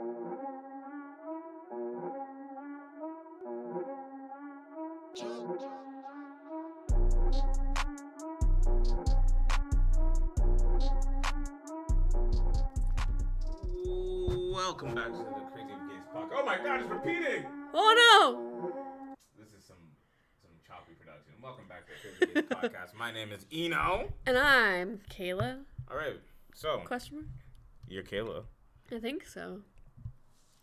Welcome back to the Crazy Games podcast. Oh my God, it's repeating! Oh no! This is some choppy production. Welcome back to the Crazy Games podcast. My name is Eno. And I'm Kayla. All right, so Question mark? you're Kayla. I think so.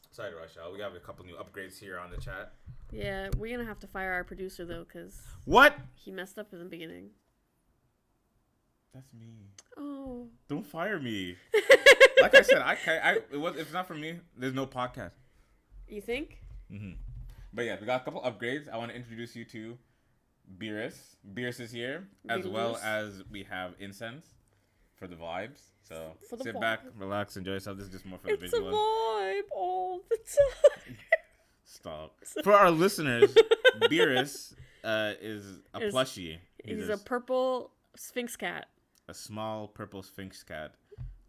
Sorry to rush out. We have a couple new upgrades here on the chat. Yeah, we're gonna have to fire our producer though, cause What? he messed up in the beginning. That's me. Oh. Don't fire me. Like I said, if it's not for me, there's no podcast. You think? Mm-hmm. But yeah, we got a couple upgrades. I want to introduce you to Beerus. Beerus is here, as well as we have incense for the vibes. So sit back, relax, enjoy yourself. This is just more for the visual. It's a vibe all the time. Stop. For our listeners, Beerus is a plushie. He's a purple Sphinx cat. A small purple Sphinx cat.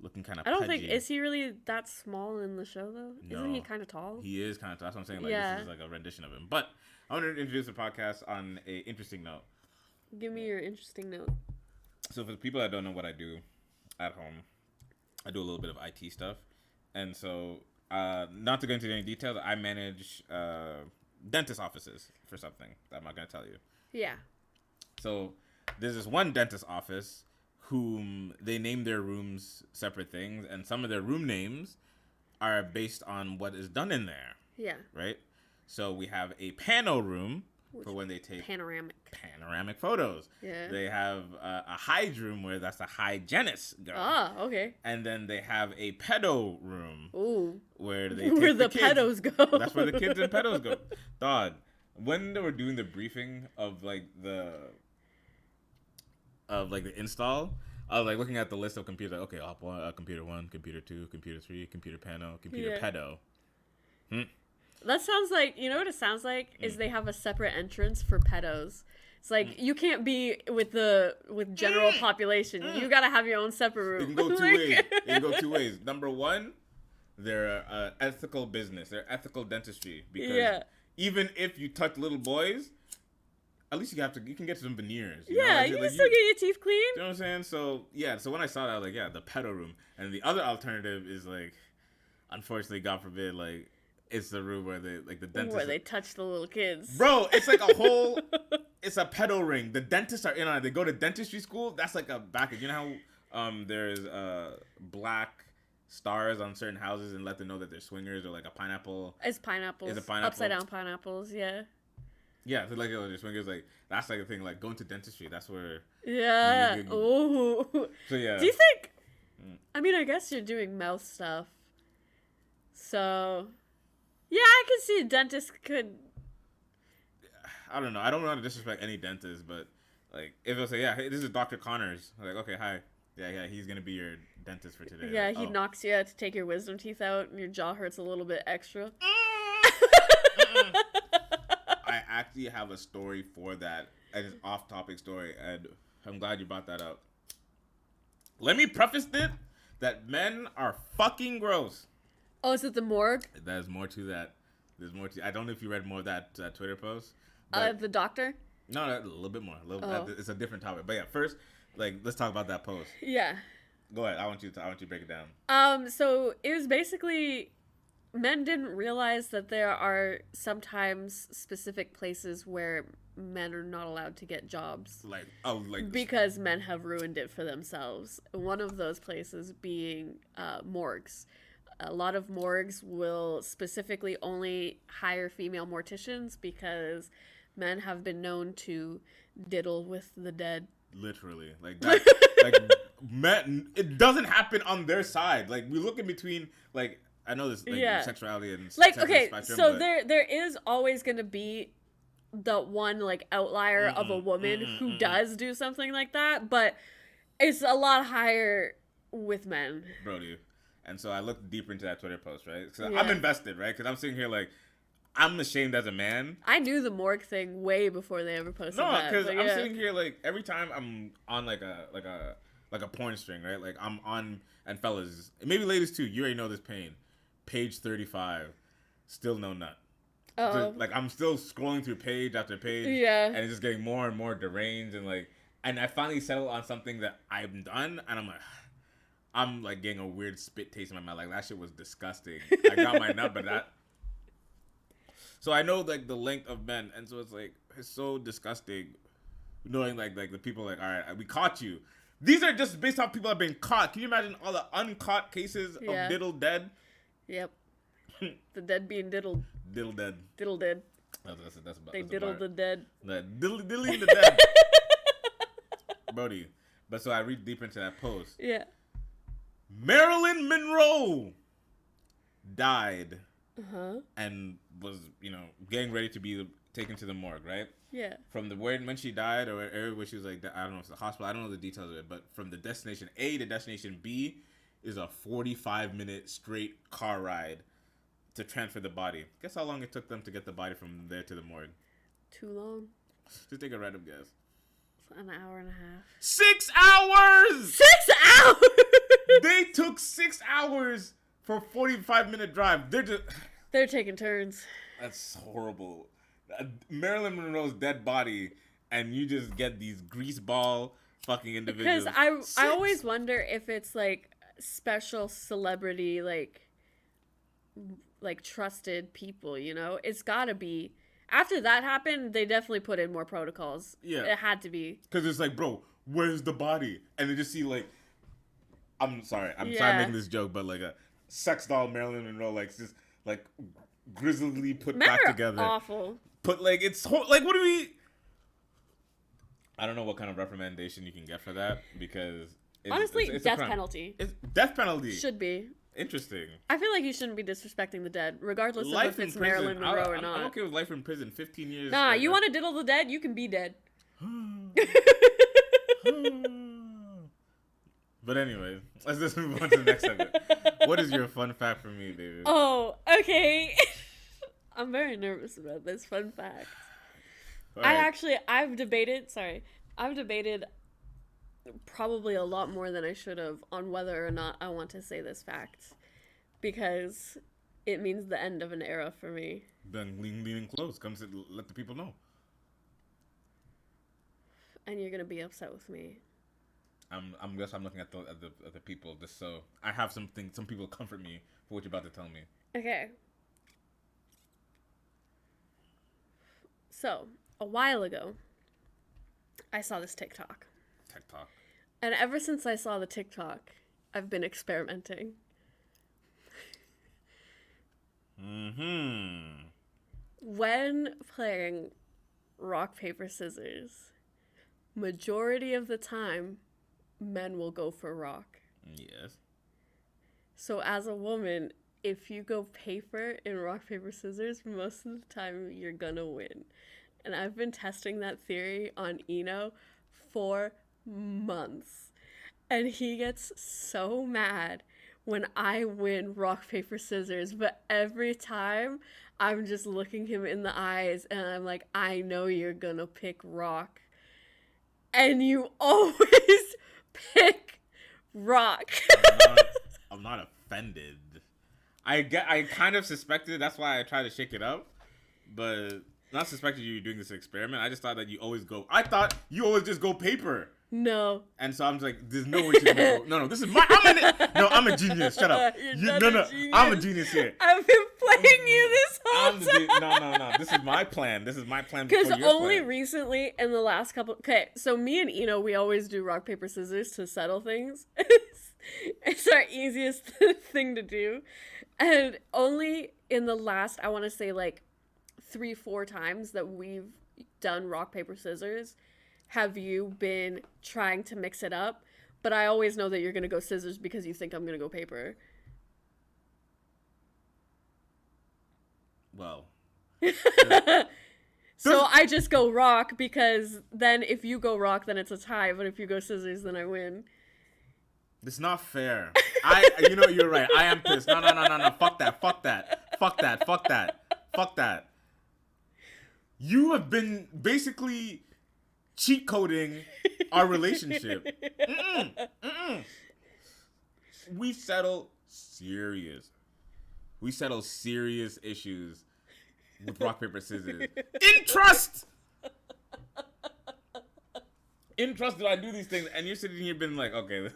Looking kind of I don't pudgy. think, is he really that small in the show though? No. Isn't he kind of tall? He is kind of tall. That's what I'm saying. Like, yeah. This is like a rendition of him. But I want to introduce the podcast on an interesting note. Give me your interesting note. So for the people that don't know what I do at home, I do a little bit of IT stuff. And so, not to go into any details, I manage dentist offices for something that I'm not going to tell you. Yeah. So there's this one dentist office whom they name their rooms separate things, and some of their room names are based on what is done in there. Yeah. Right? So we have a pano room for when they take panoramic photos. Yeah. They have a hyde room where that's a hygienist girl. Ah, okay. And then they have a pedo room. Ooh. Where they where take the pedos go. That's where the kids and pedos go. Dog, when they were doing the briefing of the install, I was like looking at the list of computers. Like, okay, op one, computer 1, computer 2, computer 3, computer pano, computer pedo. That sounds like, you know what it sounds like? Is they have a separate entrance for pedos. It's like, you can't be with general population. You gotta have your own separate room. You can go two ways. You can go two ways. Number one, they're ethical business. They're ethical dentistry. Because even if you touch little boys, at least you can get some veneers. You can still get your teeth clean. You know what I'm saying? So, so when I saw that, I was like, the pedo room. And the other alternative is, like, unfortunately, God forbid, like, it's the room where the dentist... Where they touch the little kids. Bro, it's like a whole... It's a pedo ring. The dentists are in on it. They go to dentistry school. That's like a back... You know how there's black stars on certain houses and let them know that they're swingers, or like a pineapple... It's pineapples. It's a pineapple. Upside down pineapples, yeah. Yeah, so like swingers, like that's like the thing, like going to dentistry. That's where. Yeah. Oh. So yeah. Do you think? I mean, I guess you're doing mouth stuff. So, yeah, I can see a dentist could. I don't know. I don't want to disrespect any dentist, but like if they'll say, hey, this is Dr. Connors. I'm like, okay, hi. Yeah, he's gonna be your dentist for today. Yeah, like, he knocks you out to take your wisdom teeth out, and your jaw hurts a little bit extra. I actually have a story for that, and it's off-topic story, and I'm glad you brought that up. Let me preface it that men are fucking gross. Oh, is it the morgue? There's more to that. I don't know if you read more of that Twitter post. The doctor? No, a little bit more. It's a different topic. But yeah, first, let's talk about that post. Yeah. Go ahead. I want you to break it down. So it was basically... Men didn't realize that there are sometimes specific places where men are not allowed to get jobs. Because men have ruined it for themselves. One of those places being morgues. A lot of morgues will specifically only hire female morticians because men have been known to diddle with the dead. Literally. Like that. Men, it doesn't happen on their side. Like, we look in between, like... I know this sexuality and okay, spectrum, so but... there is always going to be the one outlier of a woman who does do something like that, but it's a lot higher with men. Brody. And so I looked deeper into that Twitter post, right? So I'm invested, right? Because I'm sitting here I'm ashamed as a man. I knew the morgue thing way before they ever posted that. No, because I'm sitting here every time I'm on a porn string, right? I'm on, and fellas, maybe ladies too, you already know this pain. page 35, still no nut. So, like, I'm still scrolling through page after page. Yeah. And it's just getting more and more deranged. And I finally settled on something that I'm done. And I'm like getting a weird spit taste in my mouth. Like, that shit was disgusting. I got my nut, but that. So I know, like, the length of men. And so it's so disgusting knowing, like the people, like, all right, we caught you. These are just based off people that have been caught. Can you imagine all the uncaught cases of diddle dead? Yep. The dead being diddled. Diddle dead. Diddle dead. They diddled the dead. Diddling the dead. Brody. But so I read deep into that post. Yeah. Marilyn Monroe died. And was, getting ready to be taken to the morgue, right? Yeah. From the when she died, or where she was like, I don't know if it's the hospital, I don't know the details of it, but from the destination A to destination B is a 45-minute straight car ride to transfer the body. Guess how long it took them to get the body from there to the morgue? Too long. Just take a random guess. An hour and a half. 6 hours! 6 hours! They took 6 hours for a 45-minute drive. They're taking turns. That's horrible. Marilyn Monroe's dead body, and you just get these greaseball fucking individuals. Because I always wonder if it's like special celebrity, like trusted people, It's gotta be. After that happened, they definitely put in more protocols. Yeah. It had to be. Because it's like, bro, where's the body? And they just see, like, I'm sorry making this joke, but like a sex doll Marilyn Monroe, like, just, like, grizzly put back together. Awful. But, like, like, what do we... I don't know what kind of recommendation you can get for that, because... Honestly, it's death penalty. It's death penalty. Should be. Interesting. I feel like you shouldn't be disrespecting the dead, regardless of if it's Marilyn Monroe or not. I'm okay with life in prison, 15 years. Nah, you want to diddle the dead? You can be dead. But anyway, let's just move on to the next segment. What is your fun fact for me, baby? Oh, okay. I'm very nervous about this fun fact. Right. I've debated probably a lot more than I should have on whether or not I want to say this fact, because it means the end of an era for me. Then leaning close. Come sit, let the people know. And you're gonna be upset with me. I'm looking at the people just so I have some people comfort me for what you're about to tell me. Okay. So a while ago, I saw this TikTok. And ever since I saw the TikTok, I've been experimenting. When playing rock, paper, scissors, majority of the time, men will go for rock. Yes. So as a woman, if you go paper in rock, paper, scissors, most of the time you're gonna win. And I've been testing that theory on Eno for months, and he gets so mad when I win rock, paper, scissors, but every time I'm just looking him in the eyes and I'm like, I know you're gonna pick rock, and you always pick rock. I'm not offended. I kind of suspected, that's why I tried to shake it up, but not suspected you were doing this experiment. I just thought that you always just go paper. No. And so I'm like, there's no way she's gonna go. No, this is I'm a genius. Shut up. Genius. I'm a genius here. I've been playing you this whole time. No. This is my plan. Because only recently in the last couple. Okay, so me and Eno, we always do rock, paper, scissors to settle things. It's our easiest thing to do. And only in the last, I want to say like 3-4 times that we've done rock, paper, scissors, have you been trying to mix it up? But I always know that you're going to go scissors because you think I'm going to go paper. Well. So I just go rock because then if you go rock, then it's a tie. But if you go scissors, then I win. It's not fair. You're right. I am pissed. No. Fuck that. You have been basically cheat coding our relationship. We settle serious. We settle serious issues with rock, paper, scissors. In trust! In trust, do I do these things? And you're sitting here being like, okay,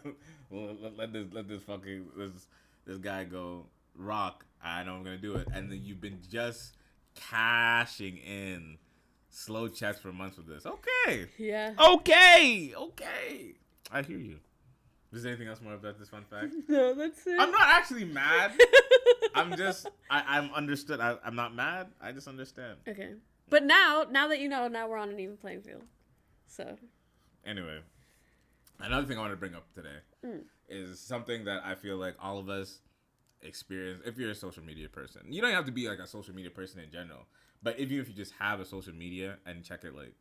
let this guy go rock. I know I'm gonna do it. And then you've been just cashing in slow checks for months with this. Okay. Yeah. Okay. I hear you. Is there anything else more about this fun fact? No, that's it. I'm not actually mad. I'm understood. I'm not mad. I just understand. Okay. But now that you know, now we're on an even playing field. So. Anyway, another thing I want to bring up today is something that I feel like all of us experience. If you're a social media person, you don't have to be like a social media person in general, but even if you just have a social media and check it like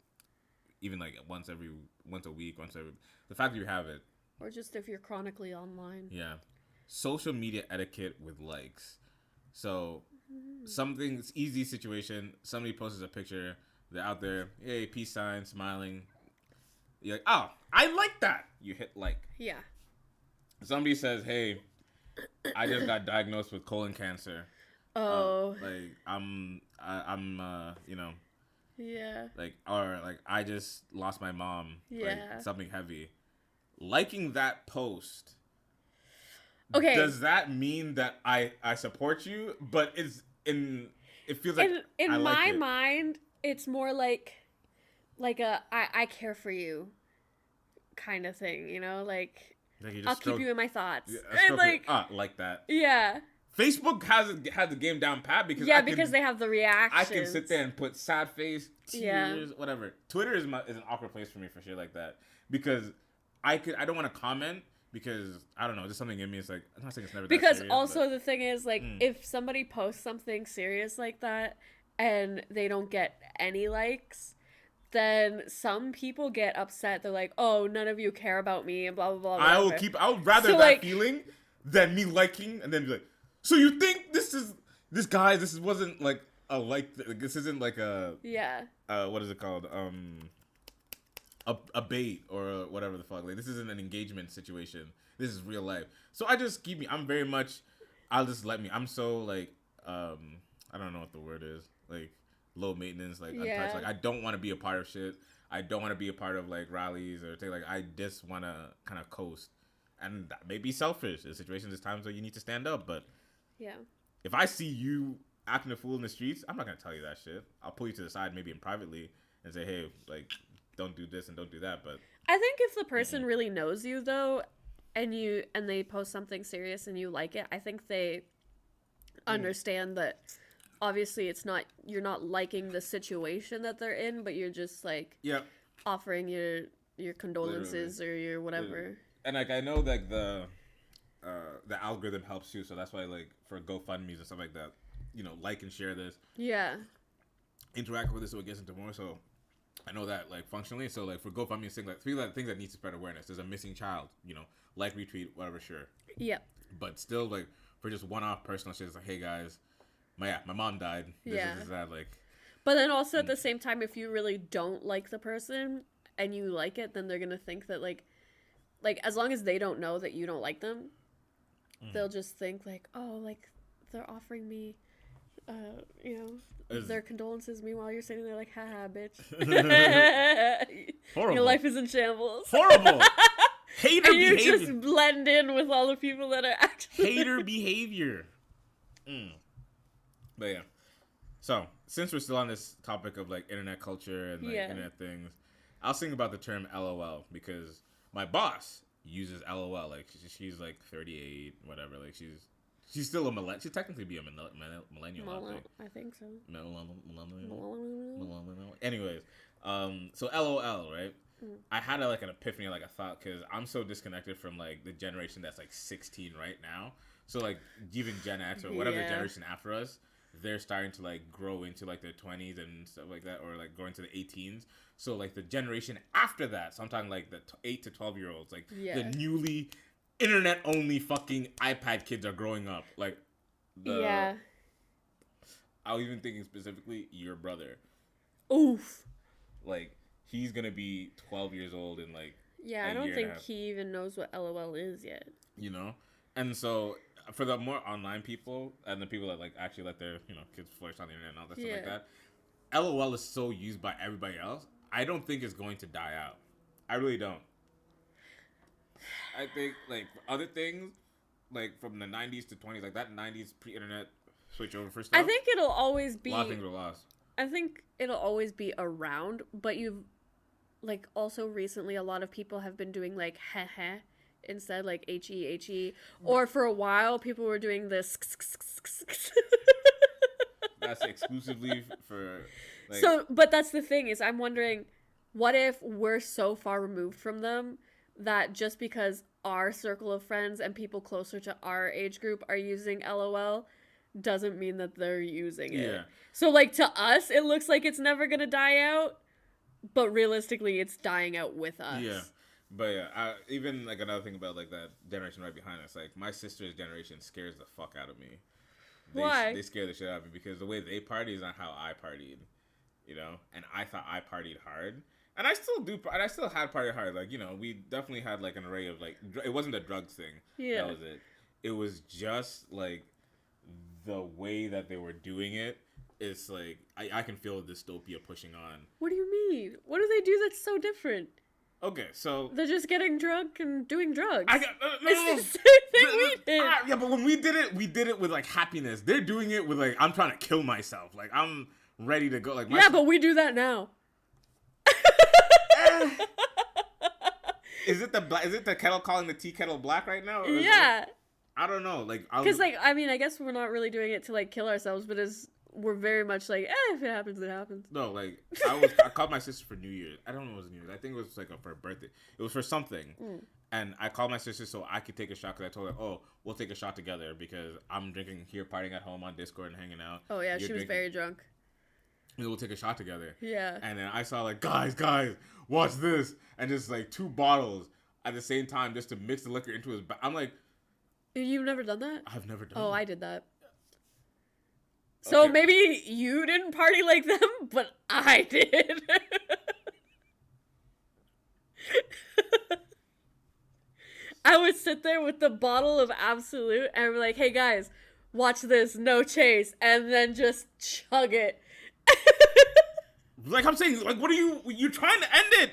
even like once a week, the fact that you have it, or just if you're chronically online. Yeah, social media etiquette with likes. So something's easy situation. Somebody posts a picture. They're out there. Hey, peace sign, smiling. You're like, oh, I like that. You hit like. Yeah. Somebody says, hey, I just got diagnosed with colon cancer. Oh. I'm you know. Yeah. Or I just lost my mom. Yeah. Something heavy. Liking that post. Okay. Does that mean that I support you? But it feels like in my mind, it's more like I care for you kind of thing, you know, like I'll keep you in my thoughts. Yeah, like that. Yeah. Facebook has the game down pat because because they have the reactions. I can sit there and put sad face, tears, whatever. Twitter is an awkward place for me for shit like that because I don't want to comment because I don't know, just something in me is like I'm not saying it's never because that serious, also the thing is like if somebody posts something serious like that and they don't get any likes, then some people get upset. They're like, oh, none of you care about me and blah blah blah. I would rather that feeling than me liking and then be like, so you think this wasn't like a this isn't like a what is it called, a bait or whatever the fuck, like this isn't an engagement situation, this is real life. So I just I'm very much, I'm so like I don't know what the word is, like low maintenance, like untouched. Like I don't want to be a part of shit. I don't want to be a part of like rallies or things. Like I just want to kind of coast, and that may be selfish. There's situations, there's times where you need to stand up, but if I see you acting a fool in the streets, I'm not gonna tell you that shit. I'll pull you to the side, maybe in privately, and say, hey, like don't do this and don't do that. But I think if the person really knows you though, and they post something serious and you like it, I think they understand that. Obviously, you're not liking the situation that they're in, but you're just like offering your condolences or your whatever. Literally. And like I know like the algorithm helps too, so that's why like for GoFundMe's and stuff like that, you know, like and share this. Yeah. Interact with it so it gets into more. So I know that like functionally. So like for GoFundMe and things that need to spread awareness. There's a missing child, you know, like retweet whatever, sure. Yeah. But still like for just one-off personal shit, it's like, hey guys. My mom died. This is that, like. But then also at the same time, if you really don't like the person and you like it, then they're gonna think that like as long as they don't know that you don't like them, they'll just think like, oh, like they're offering me, you know, their condolences. Meanwhile, you're sitting there like, haha, bitch. Horrible. Your life is in shambles. Horrible. Hater and you behavior. Just blend in with all the people that are actually hater behavior. But yeah, so since we're still on this topic of like internet culture and like internet things, I was thinking about the term LOL because my boss uses LOL. Like she's like 38, whatever. Like she's still a millennial. She'd technically be a millennial. I think so. Millennial. Anyways, so LOL, right? I had like an epiphany, like a thought, because I'm so disconnected from like the generation that's like 16 right now. So like even Gen X or whatever generation after us. They're starting to like grow into like their 20s and stuff like that, or like going to the 18s. So like the generation after that, so I'm talking like the 8 to 12-year-olds, like the newly internet only fucking iPad kids are growing up. Like I was even thinking specifically your brother. Oof. Like he's gonna be 12 years old in like I don't think he even knows what LOL is yet. You know, and so for the more online people and the people that like actually let their kids flourish on the internet and all that stuff like that, LOL is so used by everybody else. I don't think it's going to die out. I really don't. I think like other things, like from the 90s to 20s, like that 90s pre-internet switch over for stuff. I think it'll always be. A lot of things were lost. I think it'll always be around, but you've like also recently a lot of people have been doing like heh instead, like he. Or for a while people were doing this. That's exclusively for like... So, but that's the thing is I'm wondering, what if we're so far removed from them that just because our circle of friends and people closer to our age group are using LOL doesn't mean that they're using it. Yeah. So like to us it looks like it's never gonna die out, but realistically it's dying out with us. Yeah. But yeah, even like another thing about like that generation right behind us, like my sister's generation scares the fuck out of me. Why? They scare the shit out of me because the way they party is not how I partied, and I thought I partied hard. And I still do, and I still had partied hard. Like, we definitely had like an array of like, it wasn't a drugs thing. Yeah. That was it. It was just like the way that they were doing it. It's like, I can feel dystopia pushing on. What do you mean? What do they do that's so different? Okay, so... They're just getting drunk and doing drugs. It's the same thing we did. Yeah, but when we did it with, like, happiness. They're doing it with, like, I'm trying to kill myself. Like, I'm ready to go. Like, but we do that now. Is it the kettle calling the tea kettle black right now? Yeah. I don't know. Like, because, like, I mean, I guess we're not really doing it to, like, kill ourselves, but we're very much like, if it happens, it happens. No, like, I called my sister for New Year's. I don't know if it was New Year's. I think it was, like, for her birthday. It was for something. And I called my sister so I could take a shot because I told her, oh, we'll take a shot together because I'm drinking here, partying at home on Discord and hanging out. Oh, yeah, she was very drunk. And we'll take a shot together. Yeah. And then I saw, like, guys, watch this. And just, like, 2 bottles at the same time just to mix the liquor into his... I'm like... You've never done that? I've never done that. Oh, I did that. So okay. Maybe you didn't party like them, but I did. I would sit there with the bottle of Absolute and be like, hey guys, watch this, no chase, and then just chug it. Like I'm saying, like what are you're trying to end it?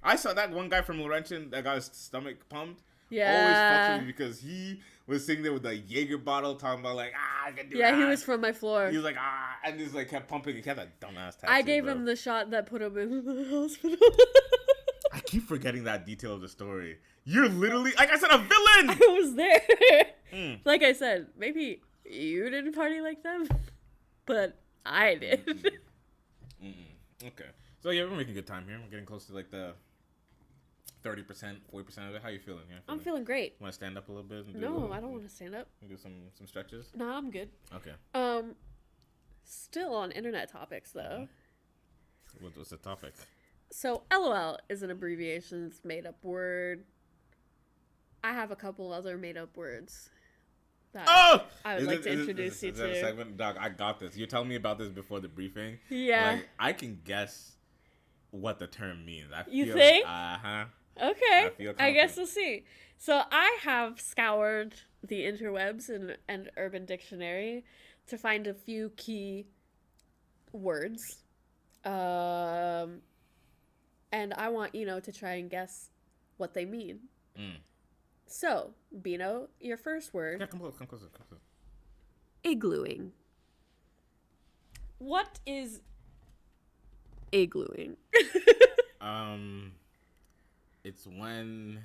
I saw that one guy from Laurentian that got his stomach pumped. Yeah. Always fucked with me because he was sitting there with a Jaeger bottle talking about like, I can do it. Yeah, he was from my floor. He was like, and just like kept pumping. He kept that dumbass tattoo. I gave him the shot that put him in the hospital. I keep forgetting that detail of the story. You're literally, like I said, a villain. I was there. Like I said, maybe you didn't party like them, but I did. Okay. So yeah, we're making good time here. We're getting close to like the 30%, 40% of it. How you feeling? I'm feeling great. Want to stand up a little bit? No, I don't want to stand up. Do some stretches? No, I'm good. Okay. Still on internet topics though. What's the topic? So LOL is an abbreviation. It's made up word. I have a couple other made up words that I would like to introduce you to. Is that a segment? Doc, I got this. You told me about this before the briefing. Yeah. Like, I can guess what the term means. You think? Uh-huh. Okay. I guess we'll see. So I have scoured the interwebs and Urban Dictionary to find a few key words. And I want to try and guess what they mean. So, Bino, your first word. Yeah, come closer. Iglooing. What is iglooing? It's when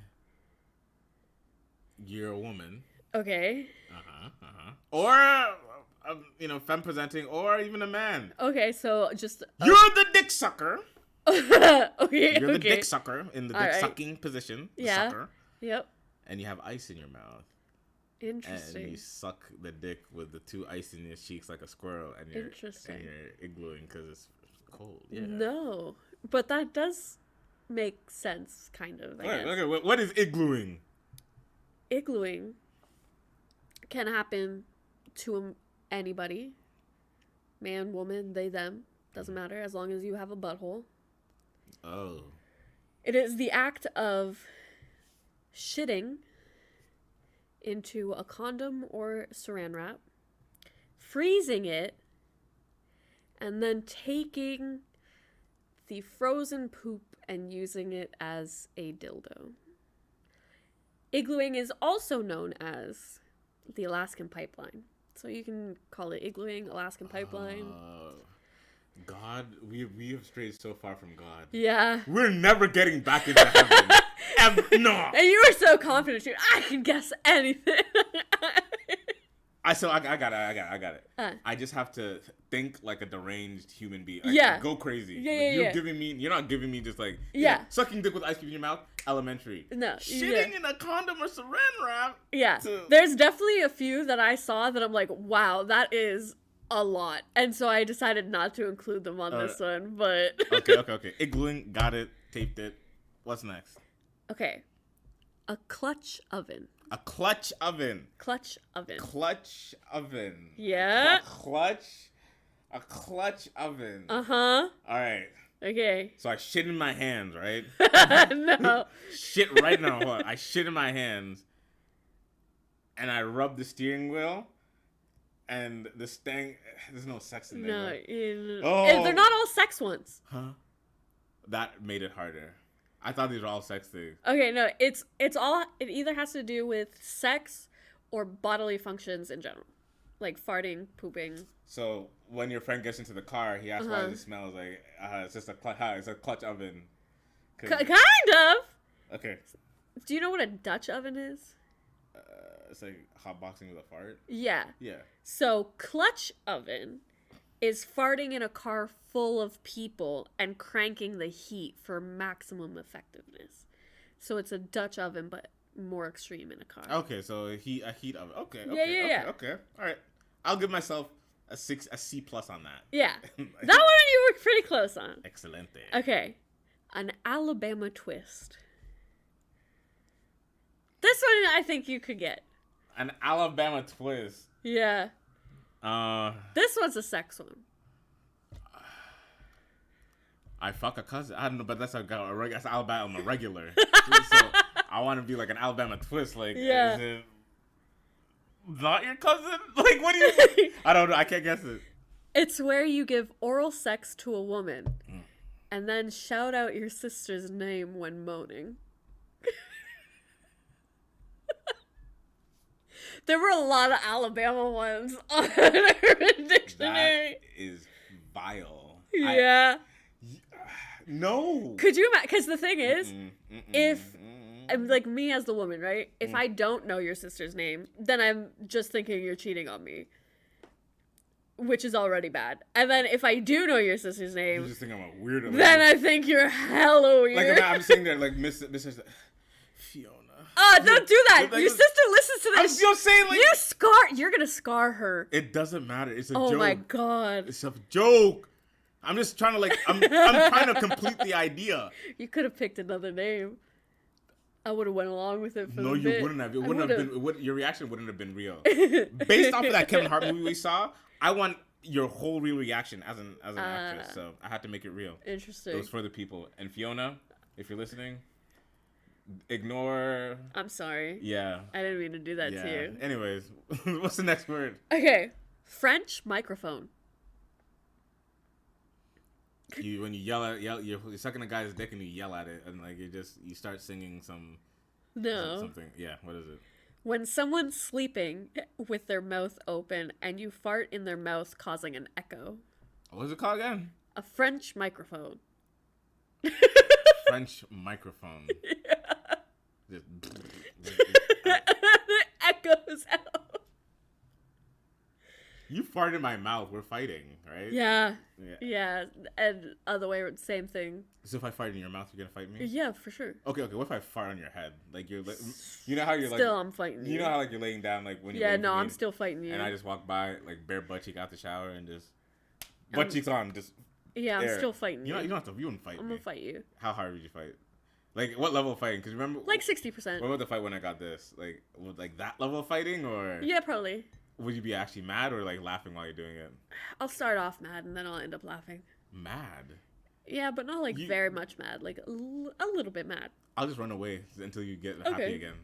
you're a woman. Okay. Or, femme presenting, or even a man. Okay, so just... You're the dick sucker. Okay, You're the dick sucker in the dick sucking position. Yeah. Sucker. Yep. And you have ice in your mouth. Interesting. And you suck the dick with the 2 ice in your cheeks like a squirrel. And you're iglooing because it's cold. Yeah. No. But that does make sense, kind of, I guess. Okay, what is iglooing? Iglooing can happen to anybody. Man, woman, they, them. Doesn't matter, as long as you have a butthole. Oh. It is the act of shitting into a condom or saran wrap, freezing it, and then taking the frozen poop and using it as a dildo. Iglooing is also known as the Alaskan pipeline. So you can call it iglooing, Alaskan pipeline. God, we have strayed so far from God. Yeah. We're never getting back into heaven. No. And you were so confident, dude. I can guess anything. I got it. I just have to think like a deranged human being. Go crazy. You're not giving me just like sucking dick with ice cream in your mouth. Elementary. No. Shitting in a condom or saran wrap. Yeah. There's definitely a few that I saw that I'm like, wow, that is a lot. And so I decided not to include them on this one, but Okay. Iglooing, got it, taped it. What's next? Okay. A clutch oven. A clutch oven. Clutch oven. Clutch oven. Yeah. A clutch oven. Uh-huh. All right. Okay. So I shit in my hands, right? No. Shit right now. Hold on. I shit in my hands. And I rub the steering wheel. And the stang... There's no sex in there. No. They're not all sex ones. Huh? That made it harder. I thought these were all sex things. Okay, no, it either has to do with sex or bodily functions in general. Like farting, pooping. So when your friend gets into the car, he asks why it smells like it's just it's a clutch oven. Kind of. Okay. Do you know what a Dutch oven is? It's like hotboxing with a fart. Yeah. Yeah. So clutch oven is farting in a car full of people and cranking the heat for maximum effectiveness. So it's a Dutch oven, but more extreme in a car. Okay, so a heat oven. Okay. Okay. All right. I'll give myself a C+ on that. Yeah. That one you were pretty close on. Excelente. Okay. An Alabama twist. This one I think you could get. An Alabama twist. Yeah. This one's a sex one. I fuck a cousin. I don't know, but that's Alabama regular. So I want to be like an Alabama twist. Like, is it not your cousin? Like, what do you... I don't know. I can't guess it. It's where you give oral sex to a woman and then shout out your sister's name when moaning. There were a lot of Alabama ones on Urban Dictionary. That is vile. Yeah. No. Could you imagine? Because the thing is, if, like me as the woman, right? If I don't know your sister's name, then I'm just thinking you're cheating on me. Which is already bad. And then if I do know your sister's name, you just think I'm a weirdo. Then I think you're hella weird. Like I'm sitting there like Miss Fiona. Don't do that. Your sister listens to this. I'm still saying like you're gonna scar her. It doesn't matter. It's a joke. Oh my god. It's a joke. I'm just trying to I'm trying to complete the idea. You could have picked another name. I would have went along with it for No, the bit. You wouldn't have. It wouldn't have been. Your reaction wouldn't have been real. Based off of that Kevin Hart movie we saw, I want your whole real reaction as an actress. So I had to make it real. Interesting. It was for the people. And Fiona, if you're listening, ignore. I'm sorry. Yeah. I didn't mean to do that to you. Anyways, what's the next word? Okay. French microphone. When you you're sucking a guy's dick and you yell at it and like you start singing something. Yeah, what is it? When someone's sleeping with their mouth open and you fart in their mouth causing an echo. What is it called again? A French microphone. French microphone. Yeah. It echoes out. You fart in my mouth. We're fighting, right? Yeah. And other way, same thing. So if I fart in your mouth, you're gonna fight me? Yeah, for sure. Okay. What if I fart on your head? Like you know how you're still I'm fighting you. You know how like you're laying down like when you I'm still fighting you. And I just walk by like bare butt cheek out the shower and just butt cheeks on just. Yeah, I'm still fighting you. You don't have to. You wouldn't fight me. I'm gonna fight you. How hard would you fight? Like what level of fighting? Because remember, like 60%. What about the fight when I got this? Like that level of fighting or? Yeah, probably. Would you be actually mad or like laughing while you're doing it? I'll start off mad and then I'll end up laughing. Mad? Yeah, but not like very much mad. Like a little bit mad. I'll just run away until you get happy again.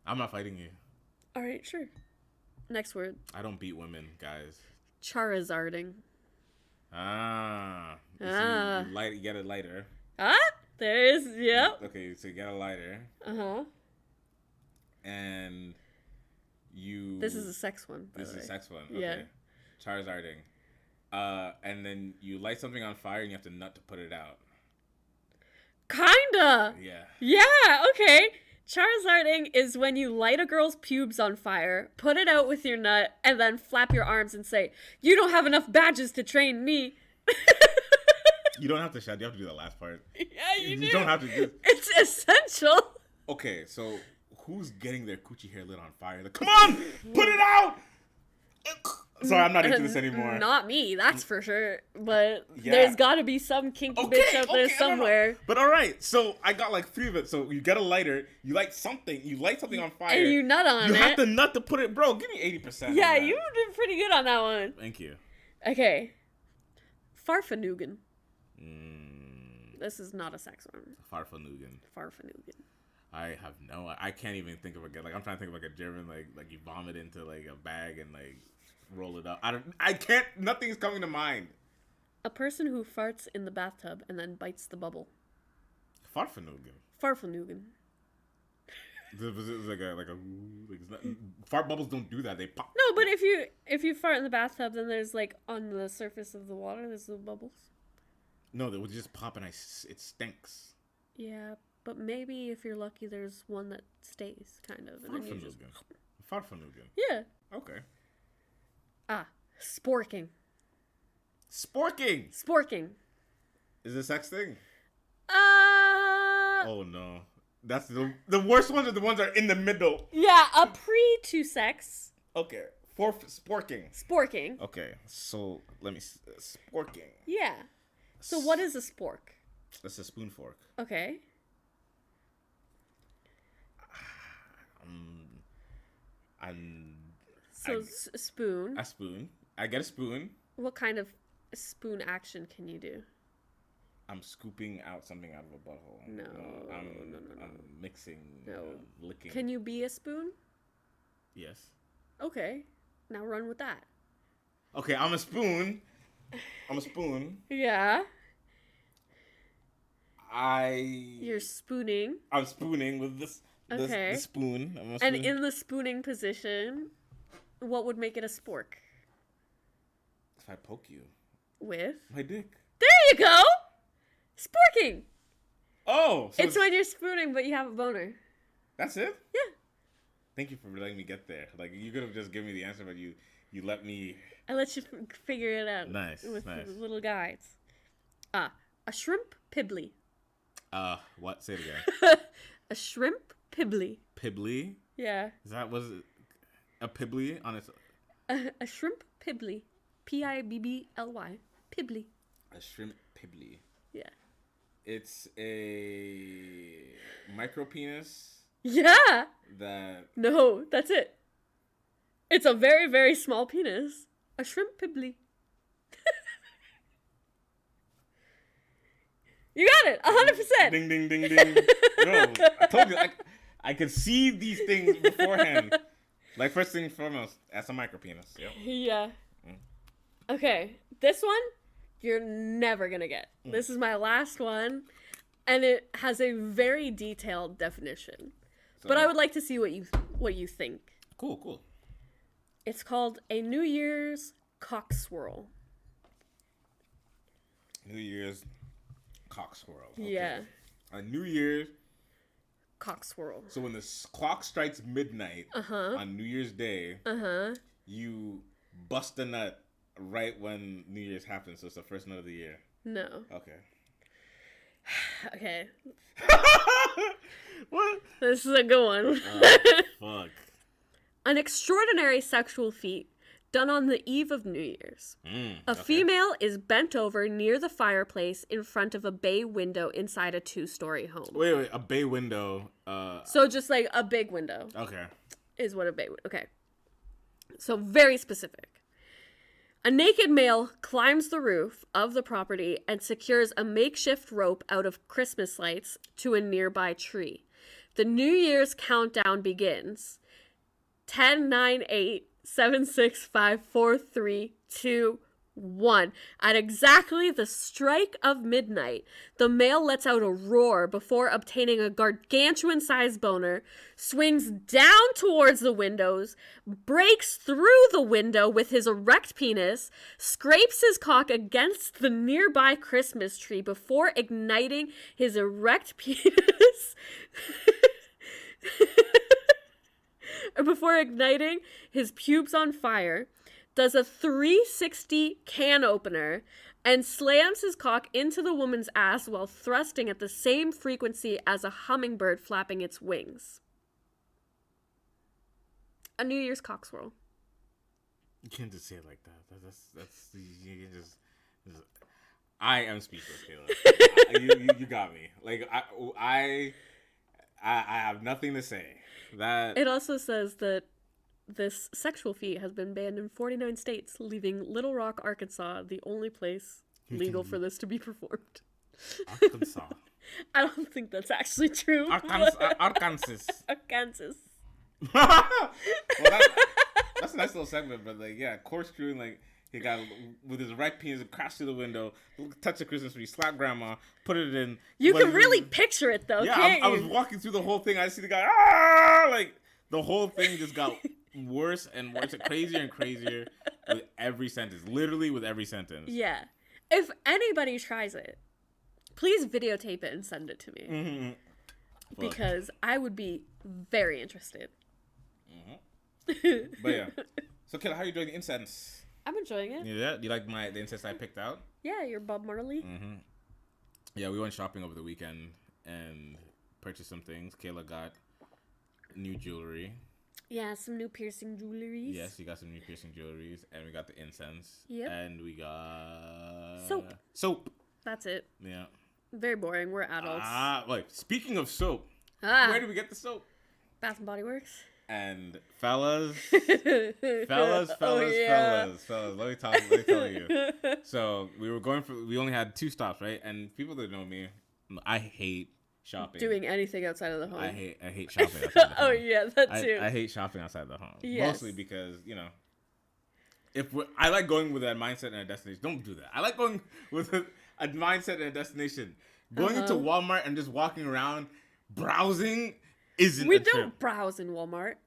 I'm not fighting you. All right, sure. Next word. I don't beat women, guys. Charizarding. You get a lighter. There is, yep. Okay, so you get a lighter. Uh-huh. And you... This is a sex one, by the way. This is a sex one, okay. Yeah. Charizarding. And then you light something on fire and you have to nut to put it out. Kinda. Yeah. Yeah, okay. Charizarding is when you light a girl's pubes on fire, put it out with your nut, and then flap your arms and say, "You don't have enough badges to train me." You don't have to shout. You have to do the last part. Yeah, you do. You don't have to do... It's essential. Okay, so who's getting their coochie hair lit on fire? Like, come on! Put it out! Sorry, I'm not into this anymore. Not me, that's for sure. But there's got to be some kinky bitch out there somewhere. But all right, so I got like 3 of it. So you get a lighter, you light something on fire. And you nut on it. You have to nut to put it, bro. Give me 80%. Yeah, you did pretty good on that one. Thank you. Okay. Farfanoogan. This is not a sex one. Farfanoogan. I can't even think of like I'm trying to think of like a German like you vomit into like a bag and like roll it up. I can't, nothing's coming to mind. A person who farts in the bathtub and then bites the bubble. Farfanoogan. Fart bubbles don't do that. They pop. No, but if you fart in the bathtub, then there's like on the surface of the water, there's the bubbles. No, they would just pop and it stinks. Yeah, but maybe if you're lucky, there's one that stays, kind of. Farfanoogan. Yeah. Okay. Sporking. Sporking. Is it a sex thing? Oh no. That's the worst ones are the ones that are in the middle. Yeah, a pre to sex. Okay. Sporking. Okay, so let me sporking. Yeah. So what is a spork? That's a spoon fork. Okay. Spoon. A spoon. I get a spoon. What kind of spoon action can you do? I'm scooping out something out of a butthole. No. I'm mixing. No. Licking. Can you be a spoon? Yes. Okay. Now run with that. Okay, I'm a spoon. Yeah. You're spooning. I'm spooning with this spoon. And in the spooning position, what would make it a spork? If I poke you. With? My dick. There you go! Sporking! Oh! So it's when you're spooning, but you have a boner. That's it? Yeah. Thank you for letting me get there. Like, you could have just given me the answer, but you let me... I let you figure it out. Nice. With little guides. A shrimp pibbly. What? Say it again. A shrimp pibbly. Pibbly? Yeah. Was it a pibbly on its... A shrimp pibbly. Pibbly. Pibbly. A shrimp pibbly. Yeah. It's a micro penis. Yeah. No, that's it. It's a very, very small penis. A shrimp pibbly. You got it, 100%. Ding, ding, ding, ding. No, I told you, I could see these things beforehand. Like, first thing foremost, that's a micro penis. Yep. Yeah. Okay, this one, you're never going to get. This is my last one, and it has a very detailed definition. But I would like to see what you think. Cool. It's called a New Year's cock swirl. New Year's cock swirl. Okay. Yeah. A New Year's cock swirl. So when the clock strikes midnight on New Year's Day, you bust a nut right when New Year's happens. So it's the first nut of the year. No. Okay. Okay. What? This is a good one. Fuck. An extraordinary sexual feat done on the eve of New Year's. A female is bent over near the fireplace in front of a bay window inside a 2-story home. Wait, a bay window. So just like a big window. Okay. Is what a bay window. Okay. So very specific. A naked male climbs the roof of the property and secures a makeshift rope out of Christmas lights to a nearby tree. The New Year's countdown begins. 10-9-8-7-6-5-4-3-2-1. At exactly the strike of midnight, the male lets out a roar before obtaining a gargantuan-sized boner, swings down towards the windows, breaks through the window with his erect penis, scrapes his cock against the nearby Christmas tree before igniting his erect penis... before igniting his pubes on fire, does a 360 can opener, and slams his cock into the woman's ass while thrusting at the same frequency as a hummingbird flapping its wings. A New Year's cock swirl. You can't just say it like that. That's you can just I am speechless, Kayla. you got me. Like I have nothing to say. That it also says that this sexual feat has been banned in 49 states, leaving Little Rock, Arkansas, the only place legal for this to be performed. Arkansas. I don't think that's actually true. Arkansas. Well, that's a nice little segment, but like, yeah, corkscrewing, like, he got with his right penis, crashed through the window, touch the Christmas tree, slap grandma, put it in. You can really picture it though. Yeah, I was walking through the whole thing. I see the guy, like the whole thing just got worse and worse, crazier and crazier with every sentence. Literally with every sentence. Yeah, if anybody tries it, please videotape it and send it to me, because I would be very interested. But yeah, so Kayla, how are you doing the incense? I'm enjoying it. Yeah, do you like the incense I picked out? Yeah, your Bob Marley. Yeah, we went shopping over the weekend and purchased some things. Kayla got new jewelry. Yeah, some new piercing jewelries. Yes, you got some new piercing jewelries, and we got the incense. Yep. And we got soap. That's it. Yeah. Very boring. We're adults. Wait. Speaking of soap, where did we get the soap? Bath and Body Works. And fellas, let me tell you. So we only had 2 stops, right? And people that know me, I hate shopping. Doing anything outside of the home. I hate shopping outside the home. Oh yeah, that too. I hate shopping outside the home. Yes. Mostly because, I like going with a mindset and a destination. Don't do that. I like going with a mindset and a destination. Going into Walmart and just walking around browsing isn't We a don't trip. browse in Walmart.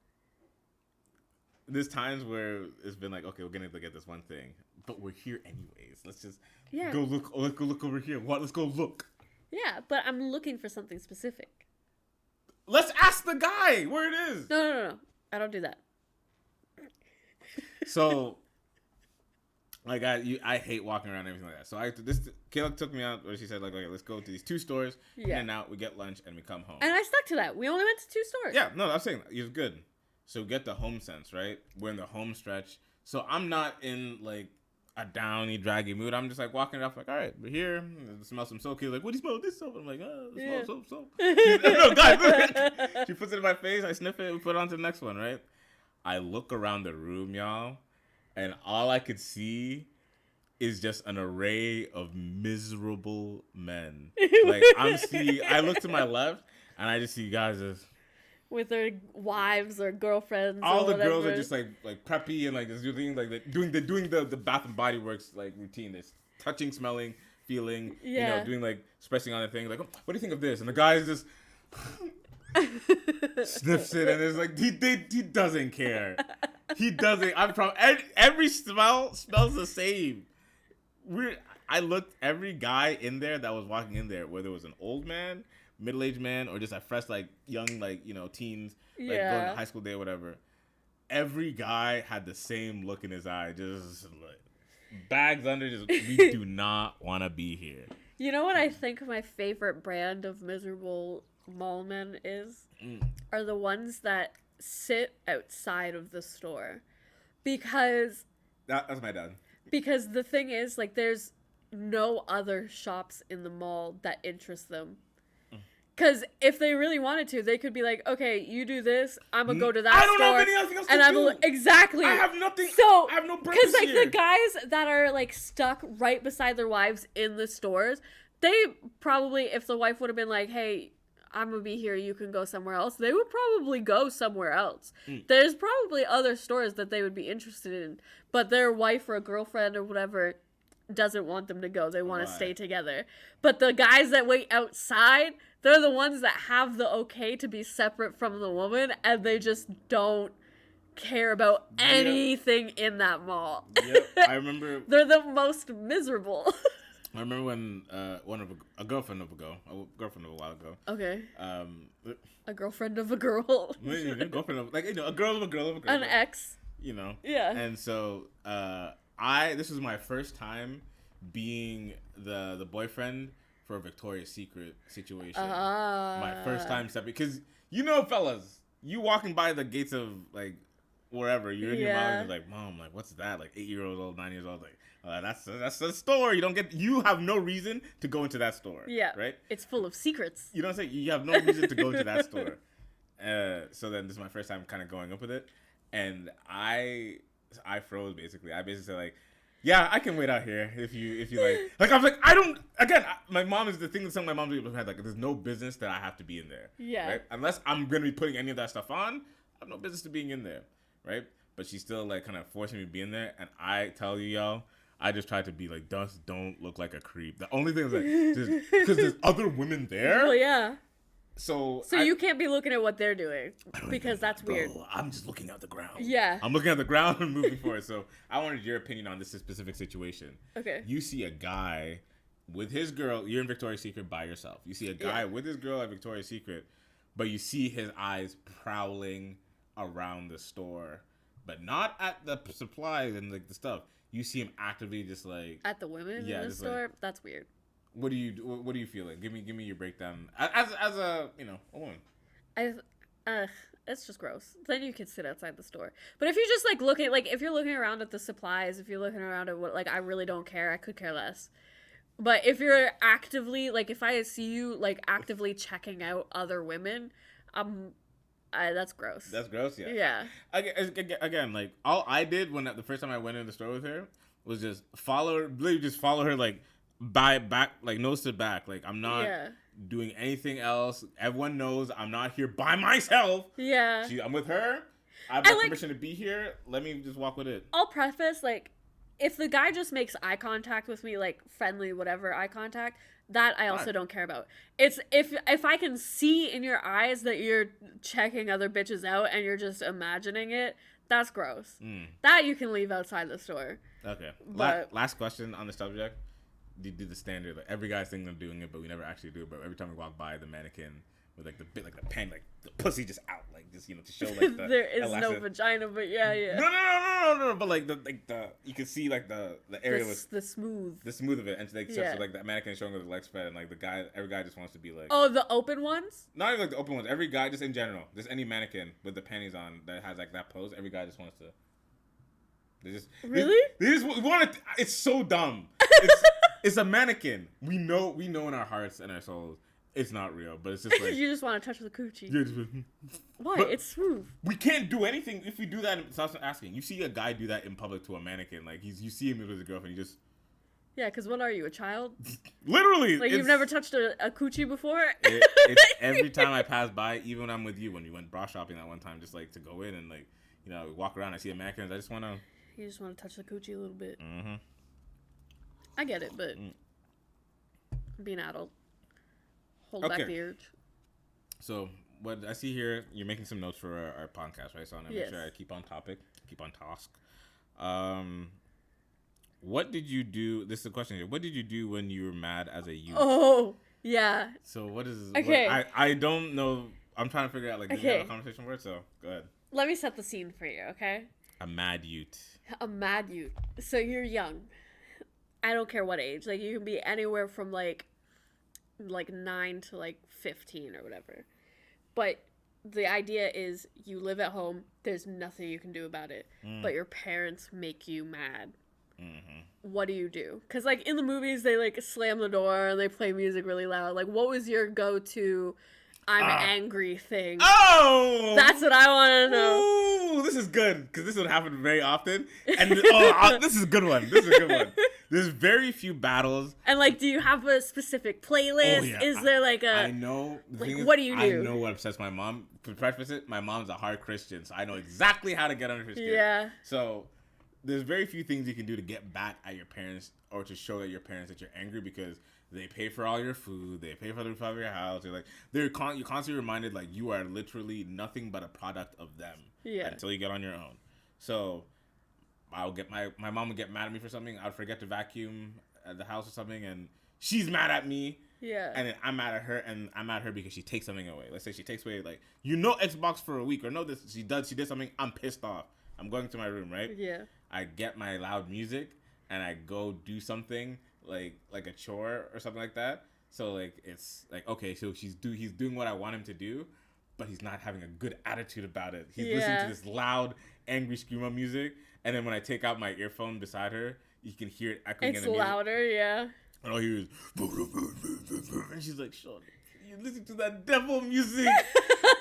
There's times where it's been like, okay, we're gonna look at this one thing, but we're here anyways. Let's just go look. Let's go look over here. Let's go look. Yeah, but I'm looking for something specific. Let's ask the guy where it is. No. I don't do that. So, like, I hate walking around and everything like that. So Kayla took me out where she said, like, okay, let's go to these 2 stores, in and out, we get lunch, and we come home. And I stuck to that. We only went to 2 stores. Yeah, no, I'm saying it was good. So we get the home sense, right? We're in the home stretch. So I'm not in, like, a downy, draggy mood. I'm just, like, walking it off, like, all right, we're here. I smell some soap. Kayla's like, what do you smell? This soap? I'm like, I smell soap. No, God. She puts it in my face. I sniff it. We put it on to the next one, right? I look around the room, y'all, and all I could see is just an array of miserable men. Like, I look to my left, and I just see guys just... with their wives or girlfriends. All the girls are just like preppy and like just doing the Bath and Body Works like routine. This touching, smelling, feeling. Doing like expressing on the thing. Like, oh, what do you think of this? And the guy just sniffs it and it's like he doesn't care. He doesn't. I'm from every smell smells the same. I looked every guy in there that was walking in there, whether it was an old man, middle-aged man, or just a fresh, like, young, like, teens, like, going to high school day or whatever. Every guy had the same look in his eye, just, like, bags under, just, we do not want to be here. You know what I think my favorite brand of miserable mall men is? Are the ones that sit outside of the store. Because... That's my dad. Because the thing is, like, there's no other shops in the mall that interest them. Because if they really wanted to, they could be like, okay, you do this, I'm going to go to that store. I don't have anything else to do. Exactly. I have nothing. So, I have no purpose because, like, here. the guys that are, like, stuck right beside their wives in the stores, they probably, if the wife would have been like, hey, I'm gonna be here, you can go somewhere else, they would probably go somewhere else. There's probably other stores that they would be interested in, but their wife or a girlfriend or whatever doesn't want them to go. They want to stay together. But the guys that wait outside, they're the ones that have the okay to be separate from the woman, and they just don't care about anything in that mall. Yep, I remember. They're the most miserable. I remember when a girlfriend of a while ago. Okay. A girlfriend of a girl. A girlfriend of a girl of a girl of a girl. An ex. Yeah. And so this was my first time being the boyfriend for a Victoria's Secret situation. My first time because fellas, you walking by the gates of like wherever you're in your mom, you're like, mom, like what's that? Like 8 years old, 9 years old, like. That's the store. You have no reason to go into that store. Yeah. Right? It's full of secrets. You know what I'm saying? You have no reason to go into that store. So then this is my first time kind of going up with it. And I froze basically. I basically said like, yeah, I can wait out here if you like I was like, I don't, again, my mom is the thing that some of my moms had, like, there's no business that I have to be in there. Yeah. Right? Unless I'm going to be putting any of that stuff on, I have no business to being in there. Right? But she's still like kind of forcing me to be in there. And I tell you, y'all, I just tried to be like, don't look like a creep. The only thing is like, because there's other women there. Oh yeah. So you can't be looking at what they're doing because that's weird. I'm just looking at the ground. Yeah. I'm looking at the ground and moving forward. So I wanted your opinion on this specific situation. Okay. You see a guy with his girl. You're in Victoria's Secret by yourself. You see a guy with his girl at Victoria's Secret, but you see his eyes prowling around the store, but not at the supplies and like the stuff. You see him actively just like at the women in the store. Like, that's weird. What do you feel like? Give me your breakdown as a a woman. It's just gross. Then you can sit outside the store. But if you're just like looking, like if you're looking around at the supplies, if you're looking around at what, like I really don't care. I could care less. But if you're actively like, if I see you like actively checking out other women, that's gross. That's gross, yeah. Yeah. Again, like all I did when the first time I went in the store with her was just follow her like back, like nose to back. Like I'm not doing anything else. Everyone knows I'm not here by myself. Yeah. I'm with her. I have permission to be here. Let me just walk with it. I'll preface like, if the guy just makes eye contact with me, like friendly, whatever eye contact, that I also don't care about. It's if I can see in your eyes that you're checking other bitches out and you're just imagining it, that's gross. That you can leave outside the store. Okay. But last question on the subject. Do you do the standard? Like every guy's thinking of doing it, but we never actually do it. But every time we walk by the mannequin with like the bit, like the pen, like the pussy just out, like just to show like the there is no vagina, but yeah. No. But like the you can see like the area was the smooth of it, and so like the mannequin showing with the legs spread, and like every guy just wants to be like. Oh, the open ones? Not even like the open ones. Every guy, just in general, just any mannequin with the panties on that has like that pose. Every guy just wants to. Really? They just want to. It's so dumb. It's a mannequin. We know in our hearts and our souls it's not real, but it's just like you just want to touch the coochie. Why? But it's smooth. We can't do anything if we do that. Stop asking. You see a guy do that in public to a mannequin, like you see him with his girlfriend. He just because what are you, a child? Literally, like you've never touched a coochie before. It's every time I pass by, even when I'm with you, when we went bra shopping that one time, just like to go in and like walk around. I see a mannequin. I just want to. You just want to touch the coochie a little bit. Mm-hmm. I get it, but being adult. Hold back the urge. So what I see here, you're making some notes for our podcast, right? So I'm gonna make sure I keep on topic, keep on task. What did you do? This is the question here. What did you do when you were mad as a youth? Oh, yeah. So what is? Okay. I don't know. I'm trying to figure out. Like, do we have a conversation word? So go ahead. Let me set the scene for you, okay? A mad youth. A mad youth. So you're young. I don't care what age. Like you can be anywhere from like 9 to like 15 or whatever. But the idea is you live at home. There's nothing you can do about it. But your parents make you mad. Mm-hmm. What do you do? Because like in the movies, they like slam the door and they play music really loud. Like what was your go-to I'm angry thing? Oh! That's what I want to know. Ooh, this is good because this would happen very often. And this is a good one. This There's very few battles. And like, do you have a specific playlist? Oh, yeah. Is there like a? I know. Like, what do you do? I know what upsets my mom. To preface it, my mom's a hard Christian, so I know exactly how to get under her skin. Yeah. So there's very few things you can do to get back at your parents or to show at your parents that you're angry because they pay for all your food, they pay for the roof of your house. You're constantly reminded like you are literally nothing but a product of them. Yeah. Until you get on your own. So I'll get my mom would get mad at me for something. I'd forget to vacuum at the house or something, and she's mad at me. Yeah. And then I'm mad at her, and I'm mad at her because she takes something away. Let's say she takes away like Xbox for a week, or no, she did something. I'm pissed off. I'm going to my room, right? Yeah. I get my loud music and I go do something like a chore or something like that. So like it's like okay, so he's doing what I want him to do, but he's not having a good attitude about it. He's listening to this loud, angry screamo music, and then when I take out my earphone beside her, you can hear it echoing. It's in the louder, music. Yeah. And all you hear is, and she's like, "Sean, you listen to that devil music,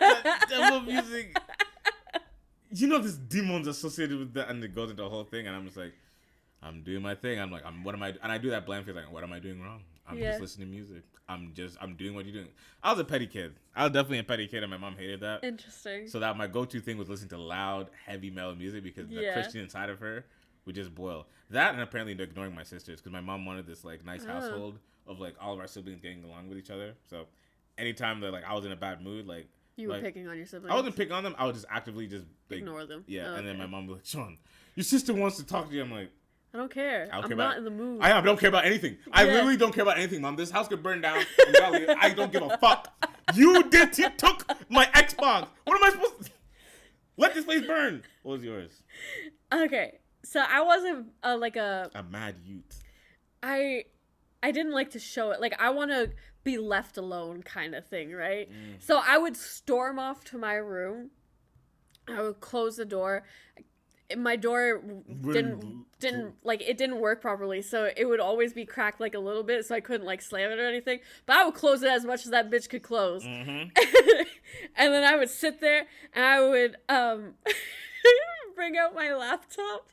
that devil music." You know, there's demons associated with that, and it goes into the whole thing, and I'm just like, I'm doing my thing. I'm like, what am I? And I do that bland face, like, what am I doing wrong? I'm just listening to music. I'm doing what you're doing. I was a petty kid. I was definitely a petty kid, and my mom hated that. Interesting. So that my go-to thing was listening to loud, heavy metal music because the Christian inside of her would just boil. That and apparently ignoring my sisters because my mom wanted this like nice household of like all of our siblings getting along with each other. So anytime that like I was in a bad mood, like you were picking on your siblings. I wasn't picking on them. I would just actively just like, ignore them. Yeah, and then my mom would be like, Sean, your sister wants to talk to you. I'm like, I don't care. I'm not in the mood. I don't care about anything. I literally don't care about anything, Mom. This house could burn down. And I don't give a fuck. You took my Xbox. What am I supposed to... Let this place burn. What was yours? Okay. So I wasn't like a mad youth. I didn't like to show it. Like, I want to be left alone kind of thing, right? So I would storm off to my room. I would close the door. My door didn't work properly, so it would always be cracked like a little bit, so I couldn't like slam it or anything. But I would close it as much as that bitch could close. And then I would sit there and I would bring out my laptop.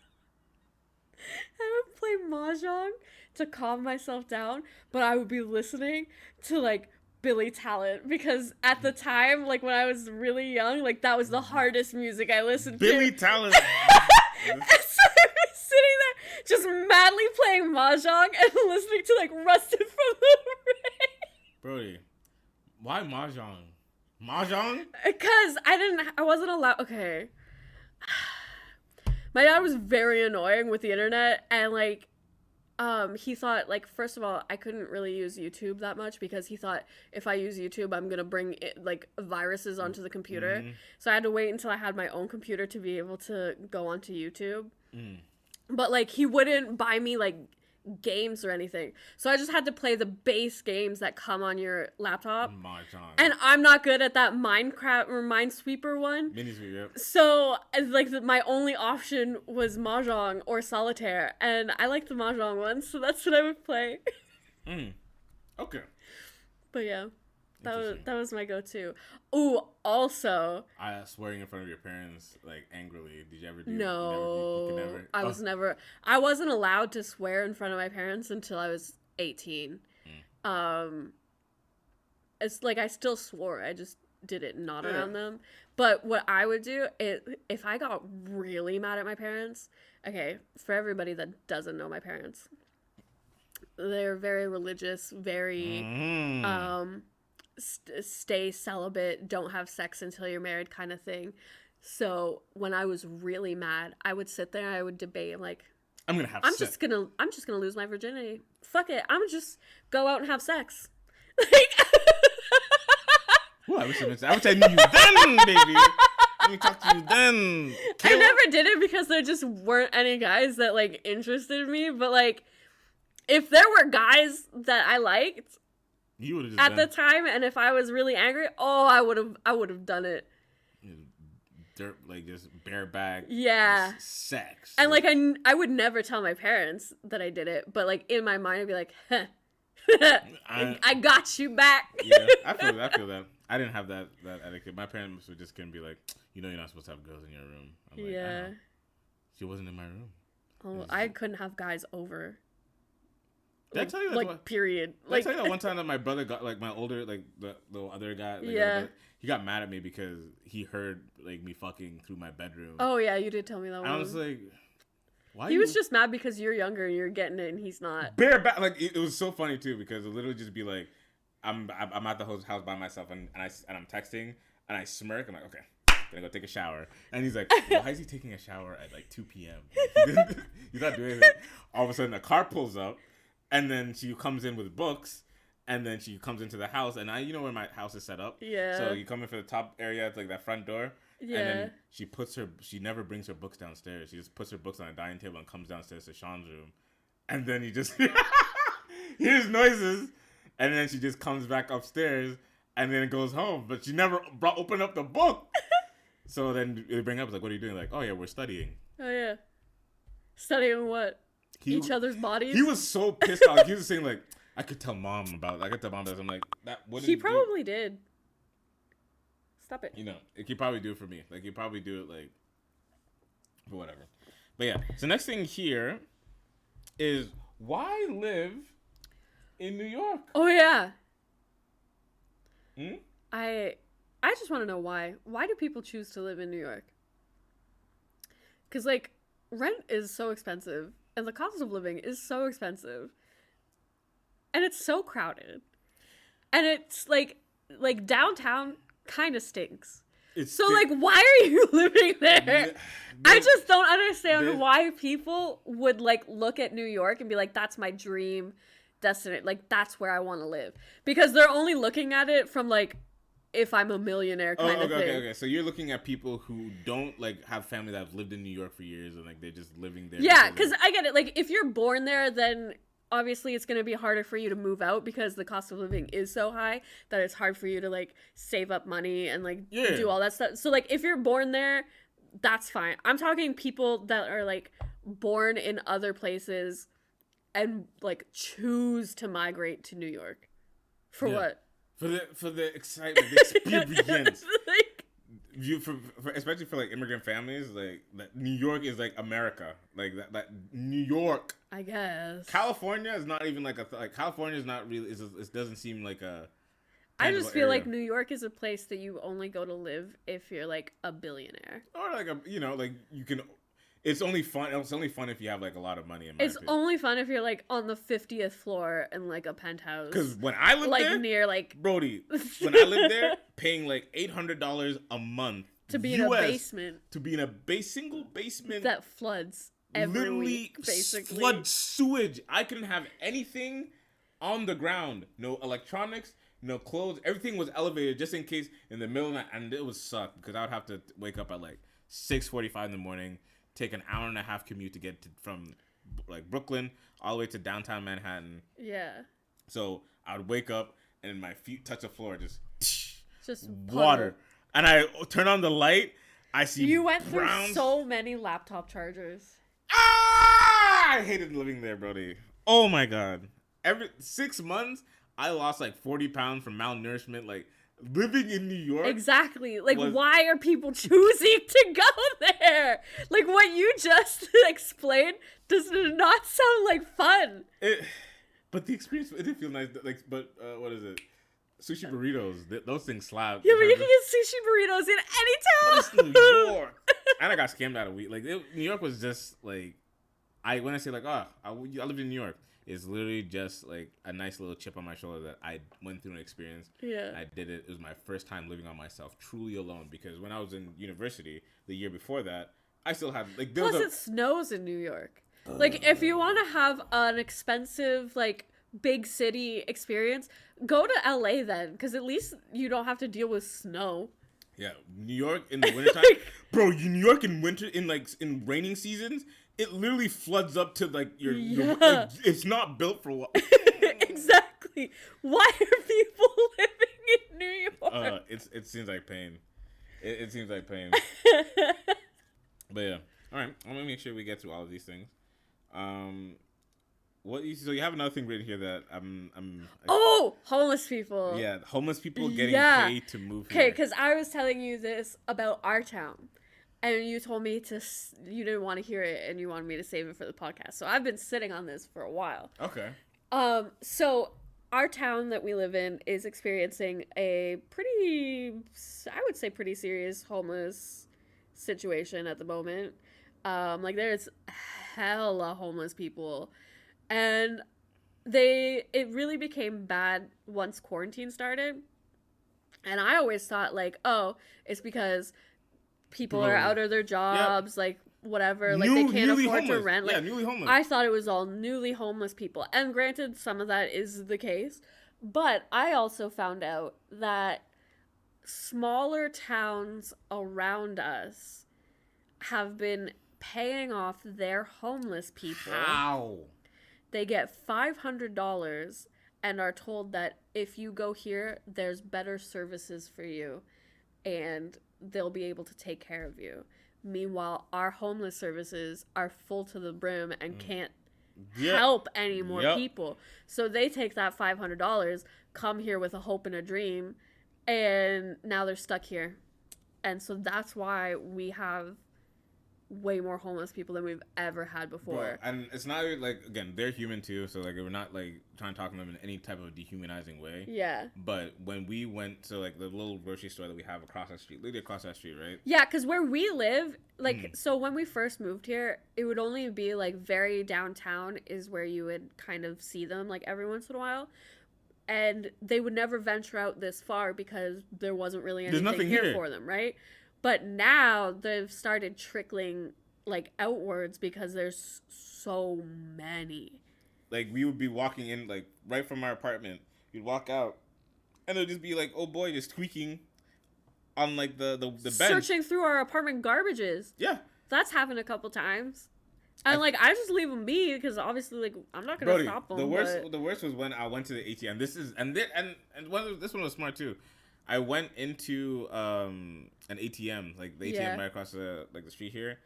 I would play mahjong to calm myself down, but I would be listening to like Billy Talent because at the time, like when I was really young, like that was the hardest music I listened to. Billy Talent. And so I was sitting there just madly playing mahjong and listening to like Rusted from the Rain. Brody, why mahjong? Mahjong? Because I wasn't allowed. Okay. My dad was very annoying with the internet, and like he thought, like, first of all, I couldn't really use YouTube that much because he thought if I use YouTube, I'm going to bring like viruses onto the computer. So I had to wait until I had my own computer to be able to go onto YouTube. But like he wouldn't buy me like games or anything. So I just had to play the base games that come on your laptop. And I'm not good at that Minecraft or Minesweeper one. Minisweeper, yep. So like my only option was Mahjong or Solitaire, and I like the Mahjong one, so that's what I would play. Okay. But yeah. That was my go-to. Ooh, also... swearing in front of your parents, like, angrily. Did you ever do... No. I wasn't allowed to swear in front of my parents until I was 18. It's like I still swore. I just did it not around them. But what I would do is, if I got really mad at my parents... Okay, for everybody that doesn't know my parents. They're very religious, very... stay celibate, don't have sex until you're married kind of thing. So when I was really mad, I would sit there and I would debate. I'm like, I'm just gonna lose my virginity. Fuck it. I'm just go out and have sex. Well, I wish I knew you then, baby. Let me talk to you then. I never did it because there just weren't any guys that like interested me. But like, if there were guys that I liked, you would have at the time, and if I was really angry, I would have done it. Dirt, like just bareback. Yeah. Sex. And like I would never tell my parents that I did it, but like in my mind I'd be like, I got you back. Yeah, I feel that. I didn't have that etiquette. My parents would just couldn't be like, you know, you're not supposed to have girls in your room. I'm like, yeah. She wasn't in my room. Oh, I couldn't have guys over. Did I tell you like period. Did I tell you that one time that my brother got like my older like the other guy? Like, he got mad at me because he heard like me fucking through my bedroom. Oh yeah, you did tell me that one. I was like, why? He was just mad because you're younger and you're getting it and he's not. Bareback. Like it was so funny too because it literally just be like, I'm at the house by myself and I'm texting and I smirk. I'm like, okay. Gonna go take a shower, and he's like, "Why is he taking a shower at like 2 p.m.? He's not doing anything." All of a sudden, a car pulls up, and then she comes in with books, and then she comes into the house, and you know where my house is set up. Yeah. So you come in for the top area, it's like that front door. Yeah. And then she never brings her books downstairs. She just puts her books on a dining table and comes downstairs to Sean's room, and then he just hears noises, and then she just comes back upstairs, and then goes home, but she never opened up the book. So then they bring up, like, what are you doing? Like, oh, yeah, we're studying. Oh, yeah. Studying what? Each other's bodies? He was so pissed off. He was saying, like, I could tell mom about this. I'm like, what did he probably did. Stop it. You know, he probably do it for me. Like, he probably do it, like, for whatever. But, yeah. So, next thing here is, why live in New York? Oh, yeah. I just want to know why. Why do people choose to live in New York? Because, like, rent is so expensive, and the cost of living is so expensive, and it's so crowded, and it's, like downtown kind of stinks. Like, why are you living there? I just don't understand why people would, like, look at New York and be like, that's my dream destination. Like, that's where I want to live. Because they're only looking at it from, like, if I'm a millionaire kind of thing. Okay. So you're looking at people who don't like have family that have lived in New York for years and like they're just living there. Yeah, because I get it. Like if you're born there, then obviously it's going to be harder for you to move out because the cost of living is so high that it's hard for you to like save up money and like do all that stuff. So like if you're born there, that's fine. I'm talking people that are like born in other places and like choose to migrate to New York. For what? For the excitement, the experience. Especially for like immigrant families, like that New York is like America, like that New York. I guess California is not even like California is not really. It doesn't seem like a. I just feel like New York is a place that you only go to live if you're like a billionaire, or like like you can. It's only fun. It's only fun if you have like a lot of money. It's only fun if you're like on the 50th floor in like a penthouse. Because when I lived like there, near like Brody, when I lived there, paying like $800 a month to be in a basement, single basement that floods every week, basically flood sewage. I couldn't have anything on the ground. No electronics, no clothes. Everything was elevated just in case in the middle of the night, and it would suck because I would have to wake up at like 6:45 in the morning. Take an hour and a half commute to get from like Brooklyn all the way to downtown Manhattan. Yeah. So I would wake up and my feet touch the floor, just water. And I turn on the light. I see you went through so many laptop chargers. I hated living there, Brody. Oh my god! Every 6 months, I lost like 40 pounds from malnourishment. Like. Living in New York. Exactly. Like, why are people choosing to go there? Like, what you just explained does not sound like fun. But the experience, it did feel nice. Like, but what is it? Sushi burritos. Those things slap. Yeah, but you can get sushi burritos in any town. But it's New York. And I got scammed out of week. Like, New York was just, like... When I say, like, I lived in New York, it's literally just like a nice little chip on my shoulder that I went through an experience. Yeah. I did it. It was my first time living on myself, truly alone. Because when I was in university, the year before that, I still had like. Plus, it snows in New York. Like, if you want to have an expensive like big city experience, go to LA then, because at least you don't have to deal with snow. Yeah, New York in the wintertime, bro. New York in winter, in raining seasons. It literally floods up to like your like, it's not built for what. Exactly. Why are people living in New York? It seems like pain. It seems like pain. But yeah. All right. I'm gonna make sure we get through all of these things. So you have another thing written here that homeless people. Yeah, homeless people getting paid to move here. Okay, because I was telling you this about our town. And you told me you didn't want to hear it and you wanted me to save it for the podcast. So I've been sitting on this for a while. Okay. So our town that we live in is experiencing a pretty, I would say, pretty serious homeless situation at the moment. Like there's hella homeless people, and it really became bad once quarantine started. And I always thought like, oh, it's because people are out of their jobs, like whatever, like they can't afford to rent. Like, newly homeless. I thought it was all newly homeless people. And granted, some of that is the case. But I also found out that smaller towns around us have been paying off their homeless people. How? They get $500 and are told that if you go here, there's better services for you and they'll be able to take care of you. Meanwhile, our homeless services are full to the brim and can't help any more people. So they take that $500, come here with a hope and a dream, and now they're stuck here. And so that's why we have way more homeless people than we've ever had before. Bro, and it's not like, again, they're human too, so like we're not like trying to talk to them in any type of dehumanizing way. Yeah. But when we went to like the little grocery store that we have across that street, literally across that street, right? Yeah, because where we live, like, so when we first moved here, it would only be like very downtown is where you would kind of see them like every once in a while. And they would never venture out this far because there wasn't really anything here for them, right? But now they've started trickling like outwards because there's so many. Like we would be walking in like right from our apartment. You'd walk out and it'd just be like, oh boy, just tweaking on like the bench. Searching through our apartment garbages. Yeah. That's happened a couple times. And like I just leave them be because obviously like I'm not gonna stop them. The worst was when I went to the ATM. This one was smart too. I went into an ATM, like the ATM right across the street here,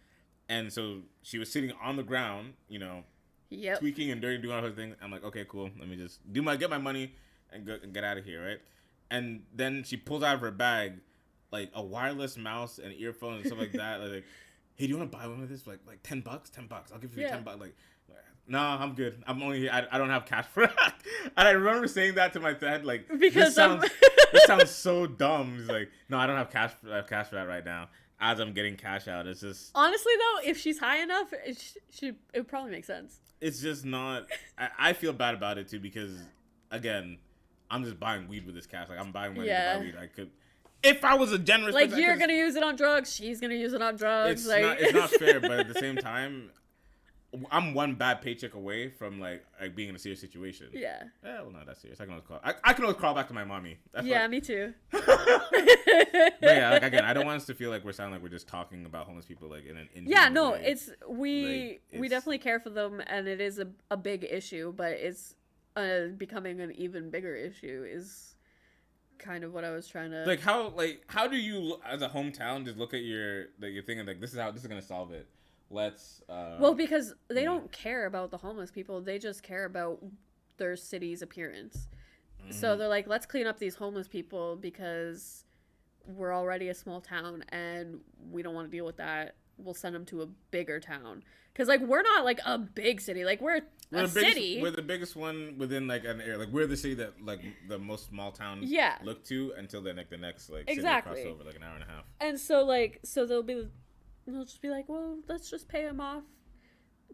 and so she was sitting on the ground, you know, tweaking and doing all her things. I'm like, okay, cool. Let me just get my money and get out of here, right? And then she pulls out of her bag like a wireless mouse and earphones and stuff like that. Like, hey, do you want to buy one of this? Like $10? $10. I'll give you $10. Like, no, I'm good. I'm only here. I don't have cash for that. And I remember saying that to my dad, like, because this sounds so dumb. He's like, no, I don't have cash for that right now. As I'm getting cash out, it's just honestly though, if she's high enough, it would probably make sense. It's just not. I feel bad about it too because, again, I'm just buying weed with this cash. Like I'm buying money to buy weed. I could. If I was a generous person, you're gonna use it on drugs, she's gonna use it on drugs. It's not fair, but at the same time, I'm one bad paycheck away from like being in a serious situation. Yeah. Yeah, well, not that serious. I can always crawl back to my mommy. Me too. But yeah, like again, I don't want us to feel like we're sounding like we're just talking about homeless people like in an way. We definitely care for them, and it is a big issue, but it's becoming an even bigger issue. Is kind of what I was trying to like. How do you as a hometown just look at your thing and like this is gonna solve it? Let's well, because they don't care about the homeless people, they just care about their city's appearance. So they're like, let's clean up these homeless people because we're already a small town and we don't want to deal with that. We'll send them to a bigger town because like we're not like a big city, like we're a city. We're the biggest one within like an area. Like we're the city that like the most small towns look to until then like the next like city across over like an hour and a half. And so they'll just be like, well, let's just pay them off.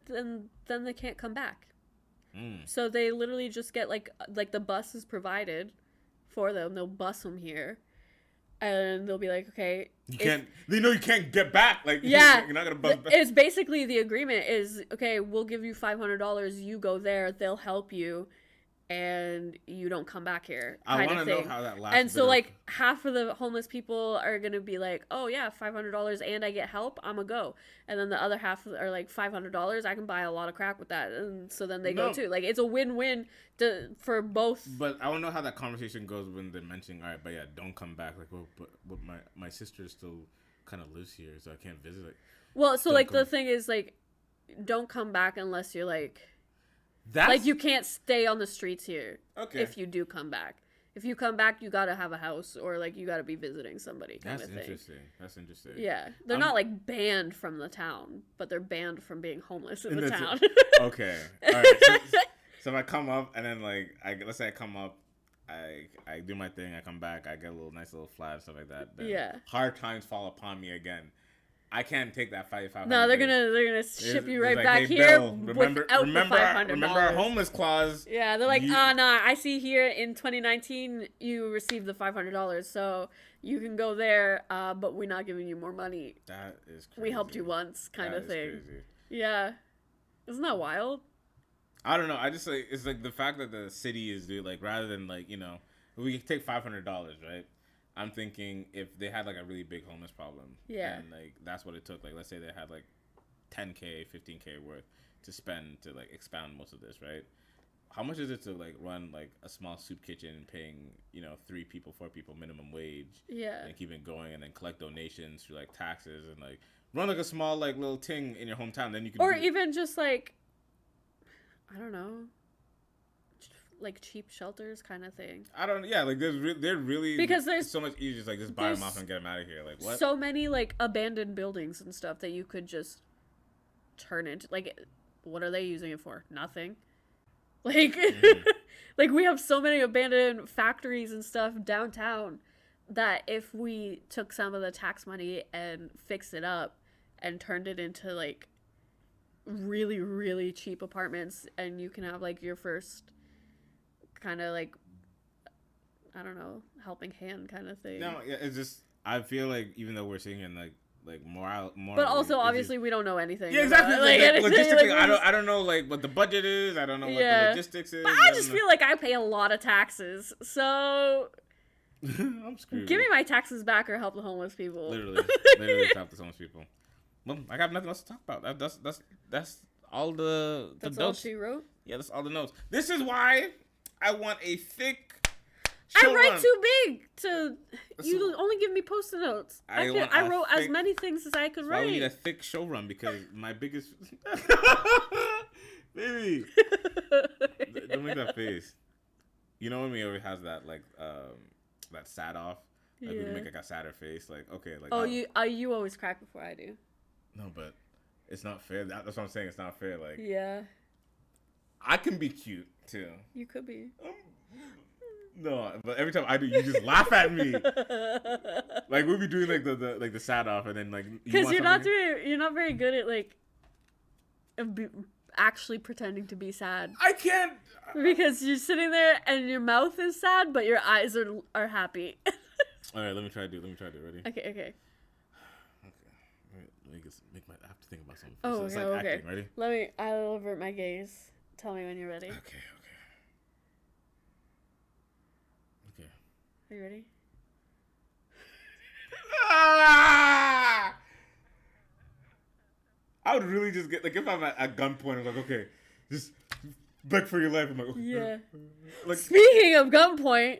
Then they can't come back. So they literally just get like the bus is provided for them. They'll bus them here. And they'll be like, okay. You can't get back. Like, yeah. You're not going to bus back. It's basically the agreement is, okay, we'll give you $500. You go there. They'll help you. And you don't come back here. I want to know how that lasts. And so, like, half of the homeless people are going to be like, oh, yeah, $500 and I get help, I'm going to go. And then the other half are like, $500, I can buy a lot of crack with that. And so then they go too. Like, it's a win-win for both. But I want to know how that conversation goes when they're mentioning, all right, but yeah, don't come back. Like, well, but my sister still kind of lives here, so I can't visit it. Well, so, like, the thing is, like, don't come back unless you're, like... Like, you can't stay on the streets here if you do come back. If you come back, you gotta have a house or, like, you gotta be visiting somebody kind of thing. That's interesting. Yeah. They're not, like, banned from the town, but they're banned from being homeless in the town. Okay. All right. So if I come up and then like let's say I come up, I do my thing, I come back, I get a nice little flat and stuff like that. Then hard times fall upon me again. I can't take that $500. No, they're gonna ship you right back here remember without the $500. Remember our homeless clause. Yeah, they're like, nah, I see here in 2019 you received the $500, so you can go there, but we're not giving you more money. That is crazy. We helped you once, kind of thing. Crazy. Yeah, isn't that wild? I don't know. I just like it's like the fact that the city is like rather than like we take $500, right? I'm thinking if they had like a really big homeless problem, and like that's what it took. Like let's say they had like $10K, $15K worth to spend to like expound most of this, right? How much is it to like run like a small soup kitchen and paying 3 people, 4 people minimum wage, and keep it going, and then collect donations through like taxes and like run like a small like little thing in your hometown. Then you can even just like I don't know. Like cheap shelters kind of thing. Like they're really because there's so much easier to just buy them off and get them out of here. Like what? So many like abandoned buildings and stuff that you could just turn into like what are they using it for? Nothing. Like like we have so many abandoned factories and stuff downtown that if we took some of the tax money and fixed it up and turned it into like really really cheap apartments and you can have like your first kind of like I don't know helping hand kind of thing. No, yeah, it's just I feel like even though we're sitting in like more, but also obviously we don't know anything. Yeah, exactly. Like logistically, like, I don't know like what the budget is. I don't know what the logistics is. But I just feel like I pay a lot of taxes, so I'm screwed. Give me my taxes back or help the homeless people. Literally help the homeless people. Well, I got nothing else to talk about. That's all the That's notes. all she wrote. Yeah, that's all the notes. This is why I want a thick. I write too big to. You only give me Post-it notes. I wrote as many things as I could write. I need a thick show run because my biggest. Baby, don't make that face. You know when we always has that like that sad off. Like we make like a sadder face. Like okay, like. Oh, you always crack before I do. No, but it's not fair. That's what I'm saying. It's not fair. Like. Yeah. I can be cute too. You could be. No, but every time I do, you just laugh at me. Like we'll be doing like the sad off, and then like because you're not very good at like actually pretending to be sad. I can't because you're sitting there and your mouth is sad, but your eyes are happy. All right, let me try to do it. Ready? Okay. I have to think about something. Oh, it's okay, like okay. Acting. Ready? I'll avert my gaze. Tell me when you're ready. Okay. Are you ready? I would really just get like if I'm at gunpoint, I'm like, okay, just beg for your life. I'm like, okay. Yeah. Like speaking of gunpoint,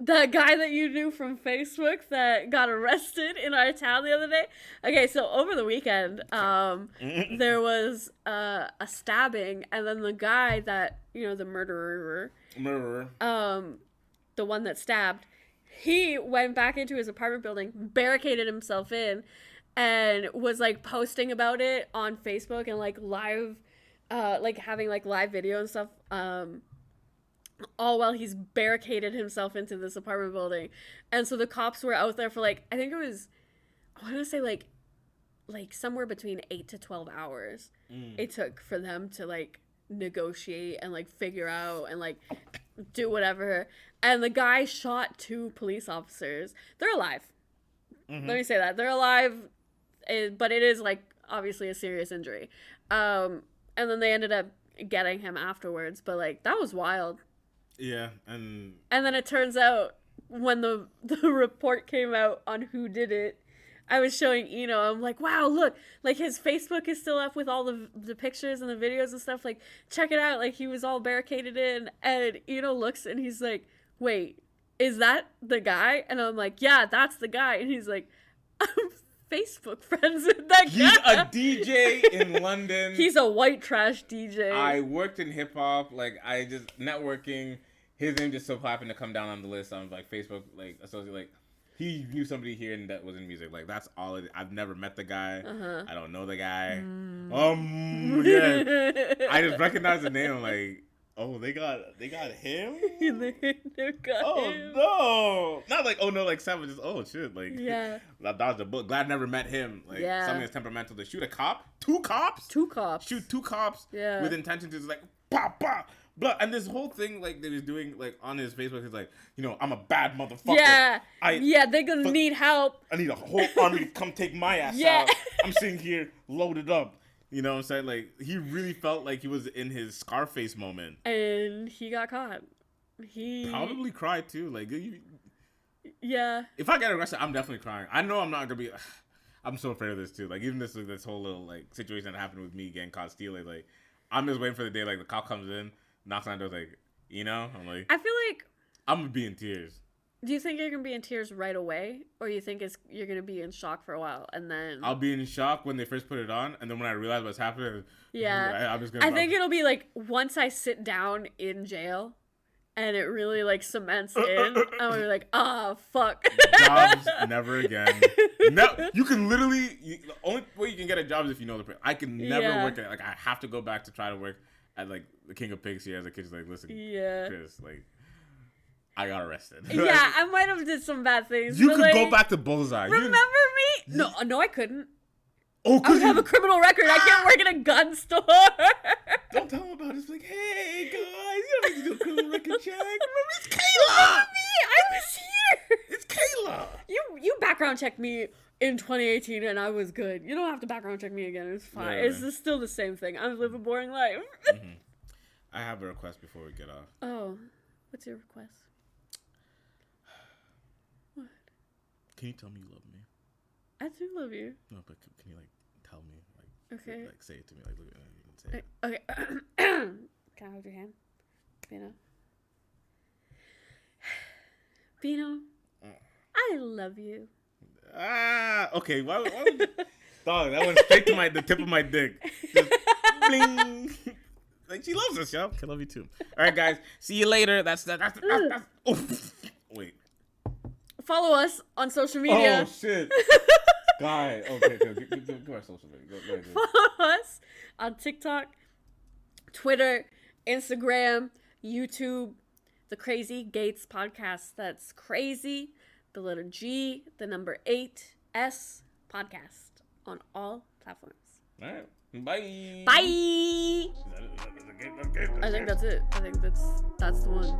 that guy that you knew from Facebook that got arrested in our town the other day. Okay, so over the weekend, there was a stabbing, and then the guy that the murderer, the one that stabbed, he went back into his apartment building, barricaded himself in, and was like posting about it on Facebook and like live, like having like live video and stuff. All while he's barricaded himself into this apartment building. And so the cops were out there for like, I think it was, I want to say like somewhere between 8 to 12 hours it took for them to like negotiate and like figure out and like do whatever. And the guy shot 2 police officers. They're alive. Let me say that. They're alive, but it is like obviously a serious injury. And then they ended up getting him afterwards. But like, that was wild. Yeah, and then it turns out when the report came out on who did it, I was showing Eno. I'm like, wow, look, like his Facebook is still up with all the pictures and the videos and stuff. Like, check it out. Like he was all barricaded in, and Eno looks and he's like, wait, is that the guy? And I'm like, yeah, that's the guy. And he's like, I'm Facebook friends with that guy. He's a DJ in London. He's a white trash DJ. I worked in hip hop. Like I just networking. His name just so happened to come down on the list on like Facebook, like associate. Like he knew somebody here and that was in music. Like that's all. I've never met the guy. I don't know the guy. Yeah. I just recognized the name. I'm like, Oh, they got him. They got him. No, not like like Sam was just shit like yeah. That was the book. Glad I never met him. Like something that's temperamental to shoot a cop, two cops, shoot two cops, with intention to just like pop pop. But and this whole thing like that he's doing like on his Facebook is like I'm a bad motherfucker. Yeah, they're gonna need help. I need a whole army to come take my ass out. I'm sitting here loaded up. You know what I'm saying? Like, he really felt like he was in his Scarface moment. And he got caught. He... probably cried, too. Like, yeah. If I get arrested, I'm definitely crying. I know I'm not going to be... I'm so afraid of this, too. Like, even this whole little, like, situation that happened with me getting caught stealing. Like, I'm just waiting for the day, like, the cop comes in, knocks on the door, like, I'm like... I feel like... I'm going to be in tears. Do you think you're going to be in tears right away? Or you think you're going to be in shock for a while and then... I'll be in shock when they first put it on. And then when I realize what's happening... Yeah. I think it'll be like once I sit down in jail and it really like cements in, I'm going to be like, fuck. Jobs never again. No, you can literally... the only way you can get a job is if you know the person. I can never work at... Like, I have to go back to try to work at like the King of Pigs here as a kid. Like, listen, Chris, like... I got arrested. Yeah, I might have did some bad things. You could go back to Bullseye. Remember me? No, I couldn't. Oh, I would have a criminal record. I can't work in a gun store. Don't tell him about it. It's like, hey, guys, you don't need to do a criminal record check. Remember, it's Kayla. Remember me? I was here. It's Kayla. You background checked me in 2018 and I was good. You don't have to background check me again. It's fine. Yeah, it's still the same thing. I live a boring life. I have a request before we get off. Oh, what's your request? Can you tell me you love me? I do love you. No, but can you like tell me okay, like say it to me like look at you can say it. Okay. Can I hold your hand, Bino? Bino, I love you. Okay. Why would dog? That went straight to the tip of my dick. Just bling. Like she loves us, yo. I love you too. All right, guys. See you later. That's. Oh, wait. Follow us on social media. Oh, shit. Guy. Okay, go our social media. Go ahead. Follow us on TikTok, Twitter, Instagram, YouTube, the Crazy Gates Podcast. That's crazy, the letter G, the number 8, S podcast on all platforms. All right. Bye. Bye. I think that's it. I think that's the one.